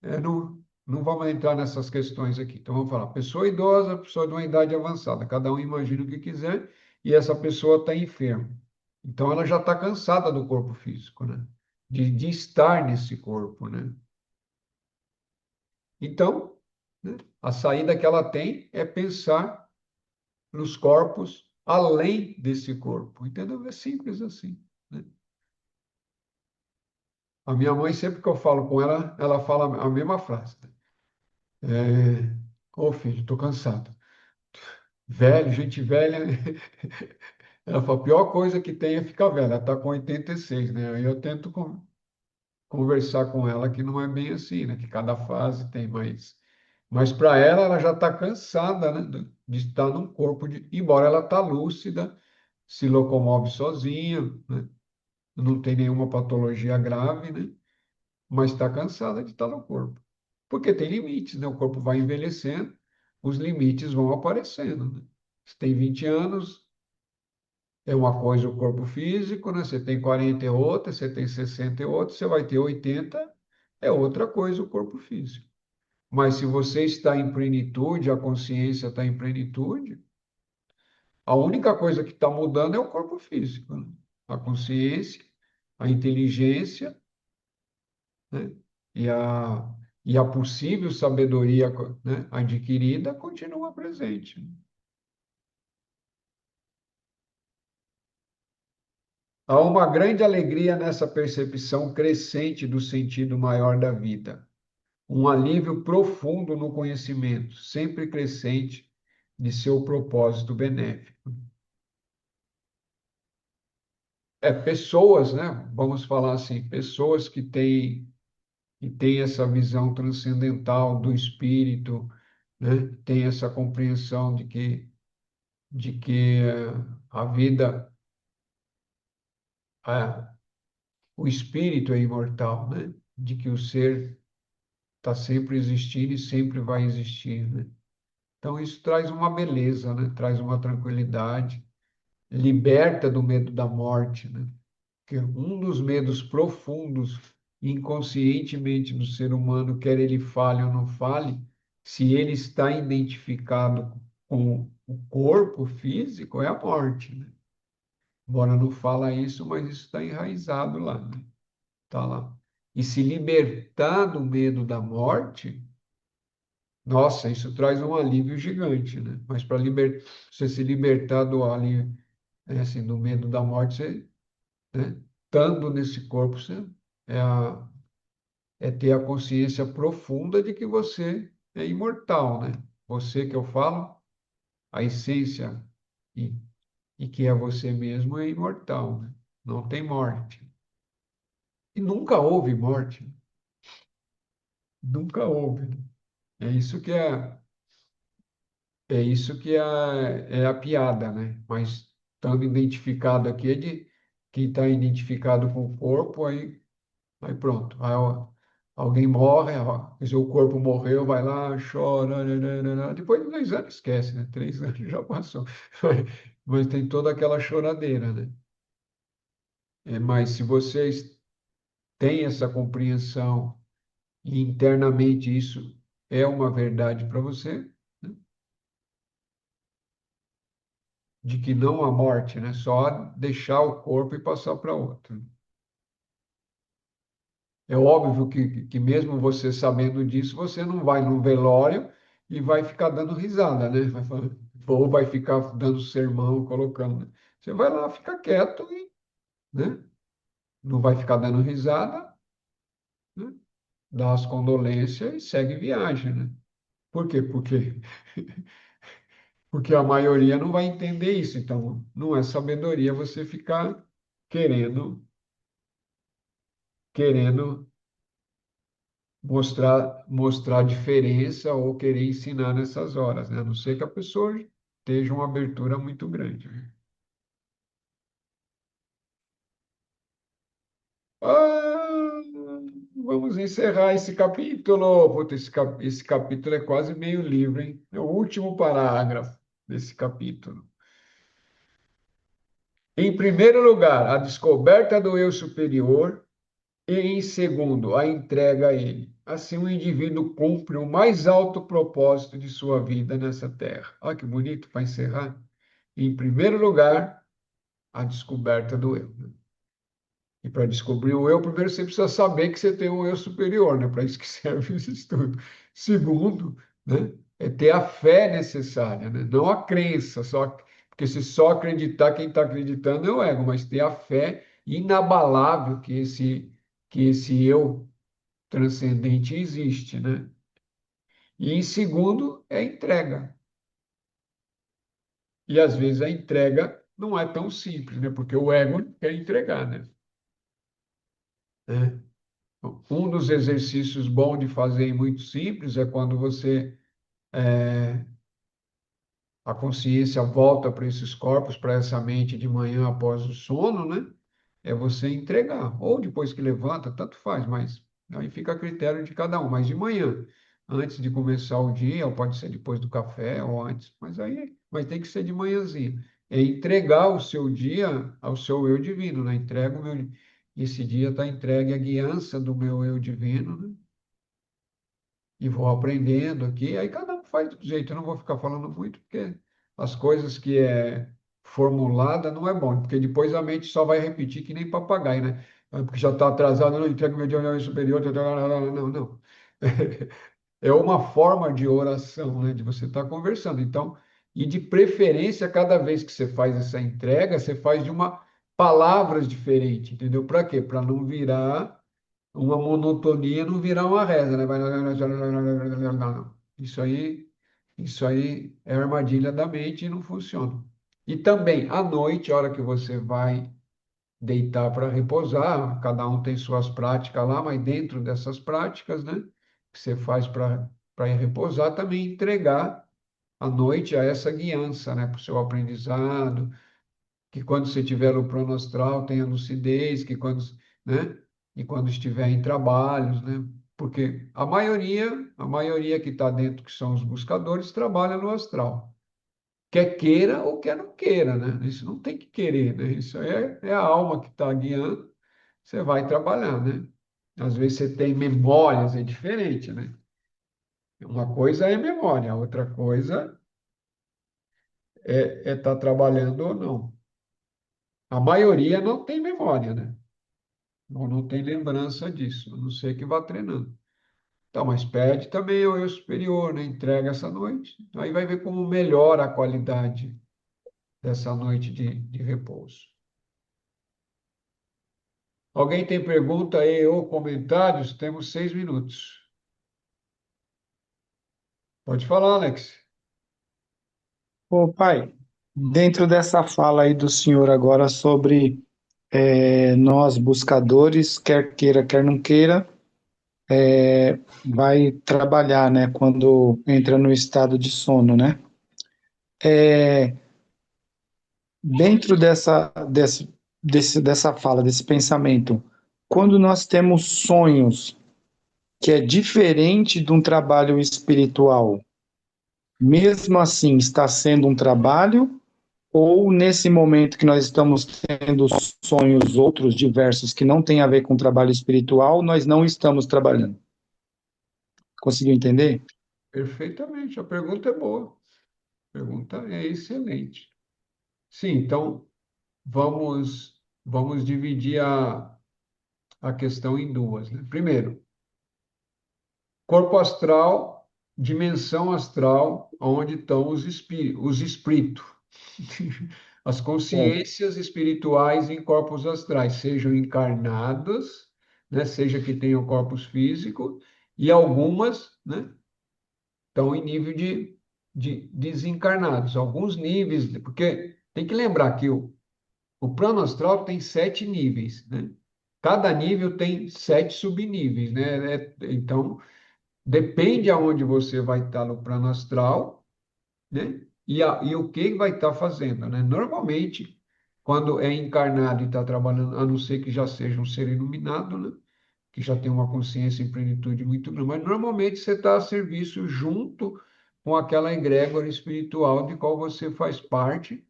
A: não vamos entrar nessas questões aqui. Então, vamos falar, pessoa idosa, pessoa de uma idade avançada, cada um imagina o que quiser, e essa pessoa está enferma. Então, ela já está cansada do corpo físico, né? De estar nesse corpo, né? Então, né, a saída que ela tem é pensar nos corpos além desse corpo, entendeu? É simples assim, né? A minha mãe, sempre que eu falo com ela, ela fala a mesma frase, né? Ô filho, estou cansado. Velho, gente velha. Ela fala, a pior coisa que tem é ficar velha. Ela está com 86, né? Aí eu tento conversar com ela que não é bem assim, né? Que cada fase tem mais. Mas para ela, ela já está cansada, né? De estar num corpo de. Embora ela está lúcida, se locomove sozinha, né? Não tem nenhuma patologia grave, né? Mas está cansada de estar no corpo. Porque tem limites, né? O corpo vai envelhecendo, os limites vão aparecendo, né? Você tem 20 anos, é uma coisa o corpo físico, né? Você tem 40 é outra, você tem 60 é outra, você vai ter 80, é outra coisa o corpo físico. Mas se você está em plenitude, a consciência está em plenitude, a única coisa que está mudando é o corpo físico, né? A consciência, a inteligência, né? E a possível sabedoria, né, adquirida continua presente. Há uma grande alegria nessa percepção crescente do sentido maior da vida, um alívio profundo no conhecimento, sempre crescente, de seu propósito benéfico. Pessoas, né? Vamos falar assim, pessoas que têm essa visão transcendental do espírito, né? Tem essa compreensão de que a vida, a, o espírito é imortal, né? De que o ser está sempre existindo e sempre vai existir, né? Então isso traz uma beleza, né? Traz uma tranquilidade, liberta do medo da morte, né? Que um dos medos profundos, inconscientemente do ser humano, quer ele fale ou não fale, se ele está identificado com o corpo físico, é a morte, né? Embora não fala isso, mas isso está enraizado lá, né? Está lá. E se libertar do medo da morte, nossa, isso traz um alívio gigante, né? Mas para você se libertar do alívio, assim, do medo da morte, você, né? Estando nesse corpo, você é, a, é ter a consciência profunda de que você é imortal, né? Você que eu falo, a essência e, e que é você mesmo é imortal, né? Não tem morte. E nunca houve morte. Nunca houve, né? É isso que é, é isso que é a piada, né? Mas estando identificado aqui é de quem está identificado com o corpo, aí pronto. Aí, ó, alguém morre, ó, quer dizer, o corpo morreu, vai lá, chora, nananana. Depois de 2 anos esquece, né? 3 anos já passou. Mas tem toda aquela choradeira, né? Mas se vocês têm essa compreensão e internamente isso é uma verdade para você, né? De que não há morte, né? Só deixar o corpo e passar para outro. É óbvio que mesmo você sabendo disso, você não vai num velório e vai ficar dando risada, né? Ou vai ficar dando sermão, colocando, né? Você vai lá, fica quieto e, né? Não vai ficar dando risada, né? Dá as condolências e segue viagem, né? Por quê? Porque a maioria não vai entender isso. Então, não é sabedoria você ficar querendo mostrar diferença ou querer ensinar nessas horas, né? A não ser que a pessoa esteja uma abertura muito grande, né? Ah, vamos encerrar esse capítulo. Puta, esse capítulo é quase meio livro, hein? É o último parágrafo desse capítulo. Em primeiro lugar, a descoberta do eu superior e, em segundo, a entrega a ele. assim o indivíduo cumpre o mais alto propósito de sua vida nessa terra. Olha que bonito para encerrar. Em primeiro lugar, a descoberta do eu, né? E para descobrir o eu, primeiro você precisa saber que você tem um eu superior, né? Para isso que serve esse estudo. Segundo, né? É ter a fé necessária, né? Não a crença, só porque se só acreditar, quem está acreditando é o ego, mas ter a fé inabalável que esse eu transcendente existe, né? E em segundo, é a entrega. E às vezes a entrega não é tão simples, né? Porque o ego quer entregar, né? Né? Um dos exercícios bons de fazer e muito simples é quando você a consciência volta para esses corpos, para essa mente de manhã após o sono, né? É você entregar, ou depois que levanta, tanto faz, mas aí fica a critério de cada um. Mas de manhã, antes de começar o dia, ou pode ser depois do café ou antes, mas tem que ser de manhãzinha. É entregar o seu dia ao seu eu divino, né? Entrega o meu, esse dia está entregue à guiança do meu eu divino, né? E vou aprendendo aqui. Aí cada um faz do jeito. Eu não vou ficar falando muito, porque as coisas que é formulada não é bom, porque depois a mente só vai repetir que nem papagaio, né? Porque já está atrasado, não entrega meu dia superior, não, não. É uma forma de oração, né? De você estar conversando. Então, e de preferência, cada vez que você faz essa entrega, você faz de uma palavras diferentes, entendeu? Para quê? Para não virar uma monotonia, não virar uma reza, né? Isso aí é armadilha da mente e não funciona. E também, à noite, a hora que você vai deitar para repousar, cada um tem suas práticas lá, mas dentro dessas práticas, né, que você faz para ir repousar, também entregar à noite a essa guiança, né, para o seu aprendizado, que quando você tiver no plano astral tenha lucidez, né, e quando estiver em trabalhos, né, porque a maioria que está dentro, que são os buscadores, trabalha no astral. Quer queira ou quer não queira, né? Isso não tem que querer, né? Isso aí é a alma que está guiando, você vai trabalhar, né? Às vezes você tem memórias, é diferente, né? Uma coisa é memória, a outra coisa é estar trabalhando ou não. A maioria não tem memória, né? Ou não tem lembrança disso, a não ser que vá treinando. Então, mas pede também ao eu superior, né? Entrega essa noite. Aí vai ver como melhora a qualidade dessa noite de repouso. Alguém tem pergunta aí ou comentários? Temos 6 minutos. Pode falar, Alex.
C: Ô, pai, dentro dessa fala aí do senhor agora sobre nós buscadores, quer queira, quer não queira, vai trabalhar, né, quando entra no estado de sono, né? É, dentro dessa fala, desse pensamento, quando nós temos sonhos que é diferente de um trabalho espiritual, mesmo assim está sendo um trabalho, ou nesse momento que nós estamos tendo sonhos outros diversos que não têm a ver com trabalho espiritual, nós não estamos trabalhando. Conseguiu entender?
A: Perfeitamente, a pergunta é boa. A pergunta é excelente. Sim, então vamos dividir a questão em duas, né? Primeiro, corpo astral, dimensão astral, onde estão os espíritos. As
C: Certo.
A: consciências espirituais em corpos astrais, sejam encarnadas, né, seja que tenham corpos físicos, e algumas, né, estão em nível de desencarnados, alguns níveis, porque tem que lembrar que o plano astral tem 7 níveis, né? Cada nível tem 7 subníveis, né? Então, depende aonde você vai estar no plano astral, né? E o que vai estar fazendo, né? Normalmente, quando é encarnado e está trabalhando, a não ser que já seja um ser iluminado, né? Que já tem uma consciência em plenitude muito grande, mas normalmente você está a serviço junto com aquela egrégora espiritual de qual você faz parte,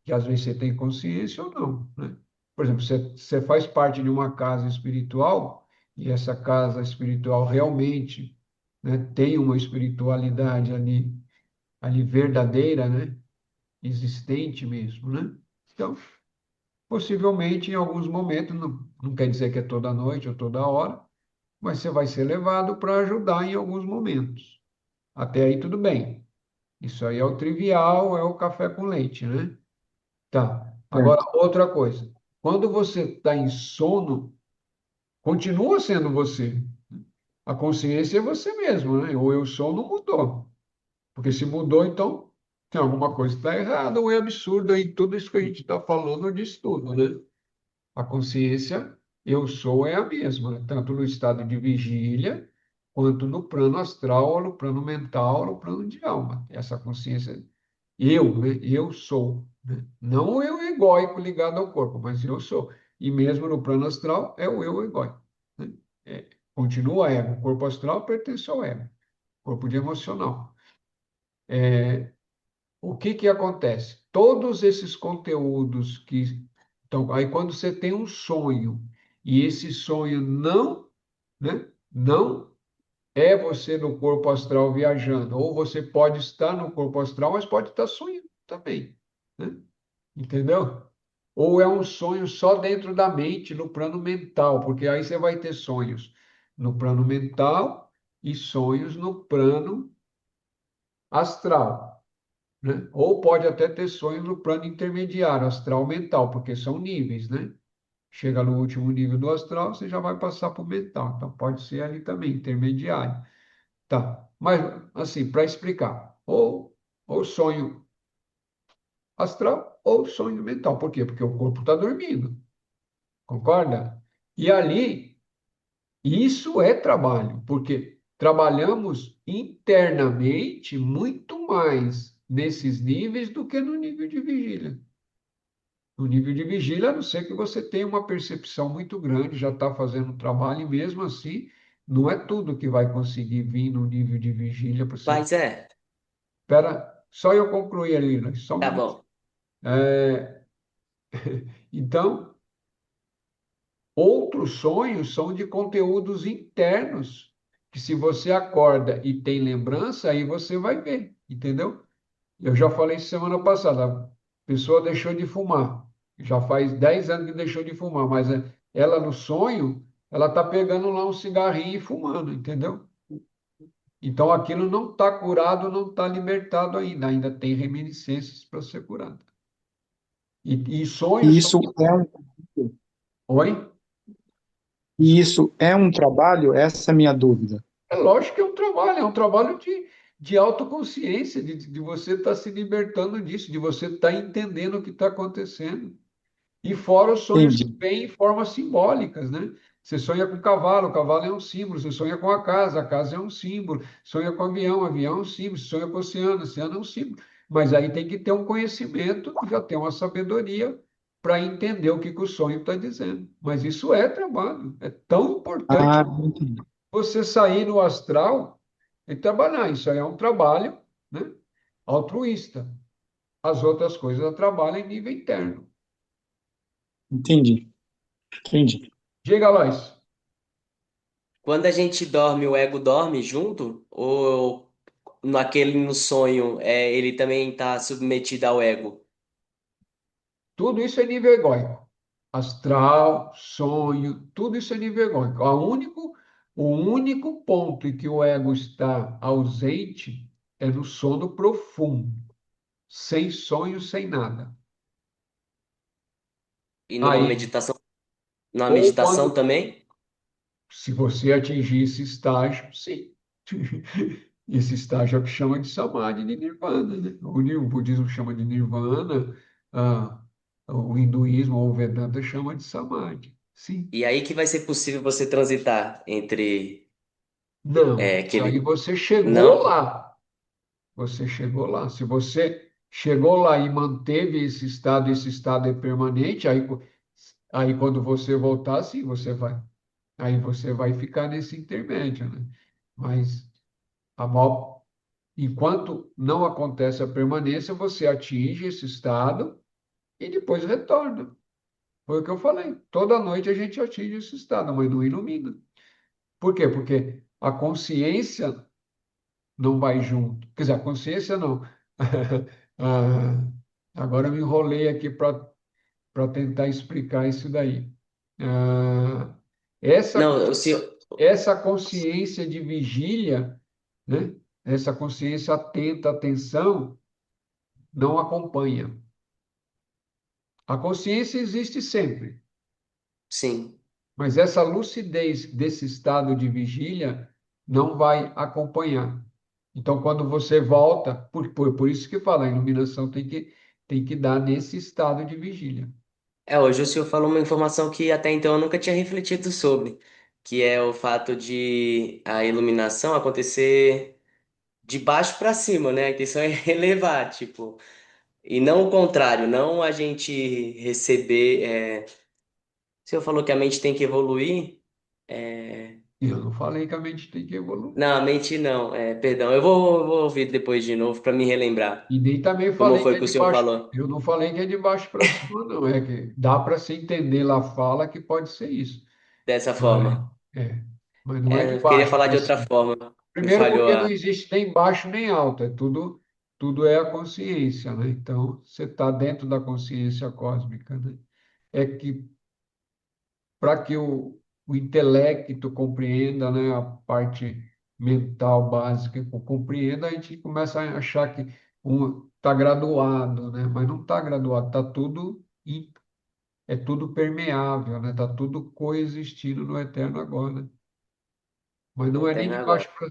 A: que às vezes você tem consciência ou não, né? Por exemplo, você faz parte de uma casa espiritual e essa casa espiritual realmente, né, tem uma espiritualidade ali verdadeira, né, existente mesmo, né? Então, possivelmente em alguns momentos, não quer dizer que é toda noite ou toda hora, mas você vai ser levado para ajudar em alguns momentos. Até aí tudo bem. Isso aí é o trivial, é o café com leite, né? Tá. Agora,
C: Certo.
A: outra coisa. Quando você está em sono, continua sendo você. A consciência é você mesmo, né? O eu sou não mudou. Porque se mudou, então tem alguma coisa que está errada ou é absurdo aí tudo isso que a gente está falando disso tudo, né? A consciência, eu sou, é a mesma, né? Tanto no estado de vigília, quanto no plano astral, ou no plano mental, ou no plano de alma. Essa consciência, eu, né? Eu sou, né? Não o eu egóico ligado ao corpo, mas eu sou. E mesmo no plano astral, é o eu egóico, né? É, continua ego. O corpo astral pertence ao ego, corpo de emocional. O que que acontece? Todos esses conteúdos que... Então, aí quando você tem um sonho, e esse sonho não, né, não é você no corpo astral viajando, ou você pode estar no corpo astral, mas pode estar sonhando também, né? Entendeu? Ou é um sonho só dentro da mente, no plano mental, porque aí você vai ter sonhos no plano mental e sonhos no plano astral, né? Ou pode até ter sonhos no plano intermediário, astral mental, porque são níveis, né? Chega no último nível do astral, você já vai passar para o mental. Então, pode ser ali também, intermediário. Tá. Mas, assim, para explicar, ou sonho astral ou sonho mental. Por quê? Porque o corpo está dormindo, concorda? E ali, isso é trabalho, porque trabalhamos internamente muito mais nesses níveis do que no nível de vigília. No nível de vigília, a não ser que você tenha uma percepção muito grande, já está fazendo um trabalho, e mesmo assim, não é tudo que vai conseguir vir no nível de vigília para você.
E: Mas é,
A: Espera, só eu concluir ali, né? Só um
E: tá
A: minuto.
E: bom.
A: Então, outros sonhos são de conteúdos internos, que se você acorda e tem lembrança, aí você vai ver, entendeu? Eu já falei semana passada, a pessoa deixou de fumar. Já faz 10 anos que deixou de fumar, mas ela no sonho, ela está pegando lá um cigarrinho e fumando, entendeu? Então aquilo não está curado, não está libertado ainda, ainda tem reminiscências para ser curado. E sonhos
C: E
A: são... Oi?
C: isso é um trabalho? Essa é a minha dúvida.
A: É lógico que é um trabalho de autoconsciência, de você estar se libertando disso, de você estar entendendo o que está acontecendo. E fora os sonhos que
C: Entendi.
A: vêm em formas simbólicas, né? Você sonha com o cavalo é um símbolo. Você sonha com a casa é um símbolo. Sonha com o avião é um símbolo. Você sonha com o oceano é um símbolo. Mas aí tem que ter um conhecimento, já ter uma sabedoria para entender o que o sonho está dizendo. Mas isso é trabalho. É tão importante
C: Ah, entendi.
A: você sair no astral e trabalhar. Isso aí é um trabalho, né, altruísta. As outras coisas eu trabalho em nível interno.
C: Entendi. Entendi.
A: Diga, Lois.
E: Quando a gente dorme, o ego dorme junto? Ou naquele no sonho, ele também está submetido ao ego?
A: Tudo isso é nível egóico. Astral, sonho, tudo isso é nível egóico. O único ponto em que o ego está ausente é no sono profundo, sem sonho, sem nada.
E: E
A: Aí,
E: numa
A: ou
E: meditação
A: quando,
E: também?
A: se você atingir esse estágio, sim. Esse estágio é o que chama de samadhi, de nirvana, né? O budismo chama de nirvana, ah, o hinduísmo ou o Vedanta chama de samadhi. Sim.
E: E aí que vai ser possível você transitar entre
A: Não, isso aí
E: aquele.
A: você chegou
E: Não?
A: lá. Você chegou lá. Se você chegou lá e manteve esse estado é permanente, aí quando você voltar, sim, você vai. Aí você vai ficar nesse intermédio, né? Mas a maior, enquanto não acontece a permanência, você atinge esse estado e depois retorna. Foi o que eu falei. Toda noite a gente atinge esse estado, mas não ilumina. Por quê? Porque a consciência não vai junto. Quer dizer, a consciência não. Ah, agora eu me enrolei aqui para tentar explicar isso daí. Ah, essa,
E: Não, o senhor.
A: essa consciência de vigília, né? Essa consciência atenta, atenção, não acompanha. A consciência existe sempre,
E: Sim.
A: mas essa lucidez desse estado de vigília não vai acompanhar. Então, quando você volta, por isso que fala, a iluminação tem que dar nesse estado de vigília.
E: Hoje o senhor falou uma informação que até então eu nunca tinha refletido sobre, que é o fato de a iluminação acontecer de baixo para cima, né? A intenção é elevar, tipo, e não o contrário, não a gente receber. O senhor falou que a mente tem que evoluir. É,
A: E eu não falei que a mente tem que evoluir.
E: não, a mente não. Perdão, eu vou ouvir depois de novo para me relembrar
A: E nem também
E: como
A: falei que
E: foi
A: é
E: que o
A: de
E: senhor
A: baixo.
E: falou
A: Eu não falei que é de baixo para cima, não. É que dá para se entender lá fala que pode ser isso.
E: dessa
A: Mas,
E: forma.
A: mas não é de
E: Eu queria
A: baixo
E: falar
A: para
E: de outra
A: cima.
E: forma. Me
A: Primeiro
E: falhou
A: porque não
E: a.
A: existe nem baixo nem alto, tudo é a consciência, né? Então, você está dentro da consciência cósmica, né? É que para que o intelecto compreenda, né, a parte mental básica compreenda, a gente começa a achar que um está graduado, né? Mas não está graduado, está tudo é tudo permeável, né? Está tudo coexistindo no eterno agora, né? Mas não é nem
E: Eterno
A: de
E: agora.
A: baixo para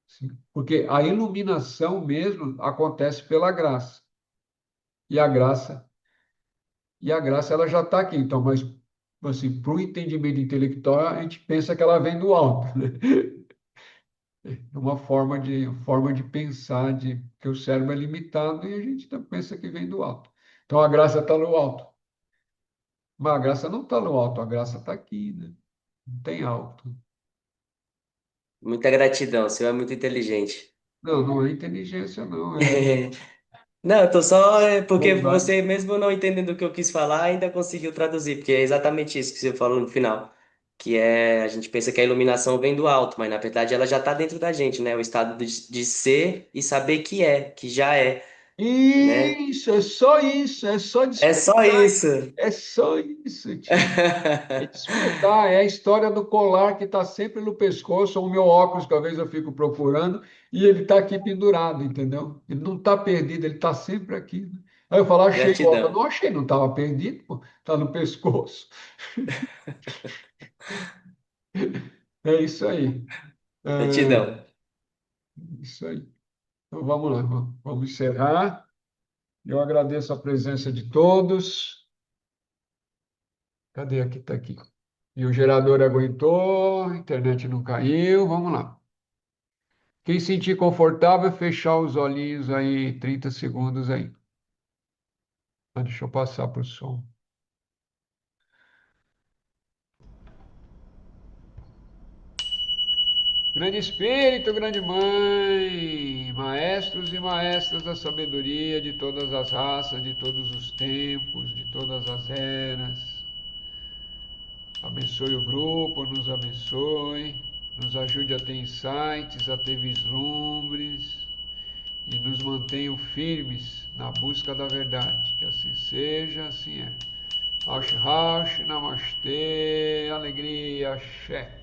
A: cima, porque a iluminação mesmo acontece pela graça. E a graça, e a graça ela já está aqui. Então, mas assim, para o entendimento intelectual, a gente pensa que ela vem do alto, né? É uma forma de pensar, de que o cérebro é limitado e a gente pensa que vem do alto. Então a graça está no alto. Mas a graça não está no alto, a graça está aqui, né? Não tem alto.
E: Muita gratidão, o senhor é muito inteligente.
A: Não, não é inteligência, não, é
E: Não, eu tô só porque
A: bondade.
E: você, mesmo não entendendo o que eu quis falar, ainda conseguiu traduzir, porque é exatamente isso que você falou no final, que é a gente pensa que a iluminação vem do alto, mas na verdade ela já está dentro da gente, né? O estado de ser e saber que é, que já é, né?
A: Isso, é só isso, é só
E: É só
A: despertar,
E: isso.
A: é só isso, tio. É despertar, é a história do colar que está sempre no pescoço, ou o meu óculos, que às vezes eu fico procurando, e ele está aqui pendurado, entendeu? Ele não está perdido, ele está sempre aqui, né? Aí eu falo, achei o óculos.
E: Gratidão,
A: Não achei, não estava perdido, pô, está no pescoço. É isso aí. É
E: gratidão.
A: isso aí. Então vamos lá, vamos encerrar. Eu agradeço a presença de todos. Cadê? Aqui está aqui. E o gerador aguentou, a internet não caiu. Vamos lá. Quem sentir confortável, fechar os olhinhos aí, 30 segundos aí. Deixa eu passar para o som. Grande Espírito, grande Mãe, maestros e maestras da sabedoria de todas as raças, de todos os tempos, de todas as eras. Abençoe o grupo, nos abençoe, nos ajude a ter insights, a ter vislumbres e nos mantenham firmes na busca da verdade. Que assim seja, assim é. Rauch, Rauch, Namastê, alegria, axé.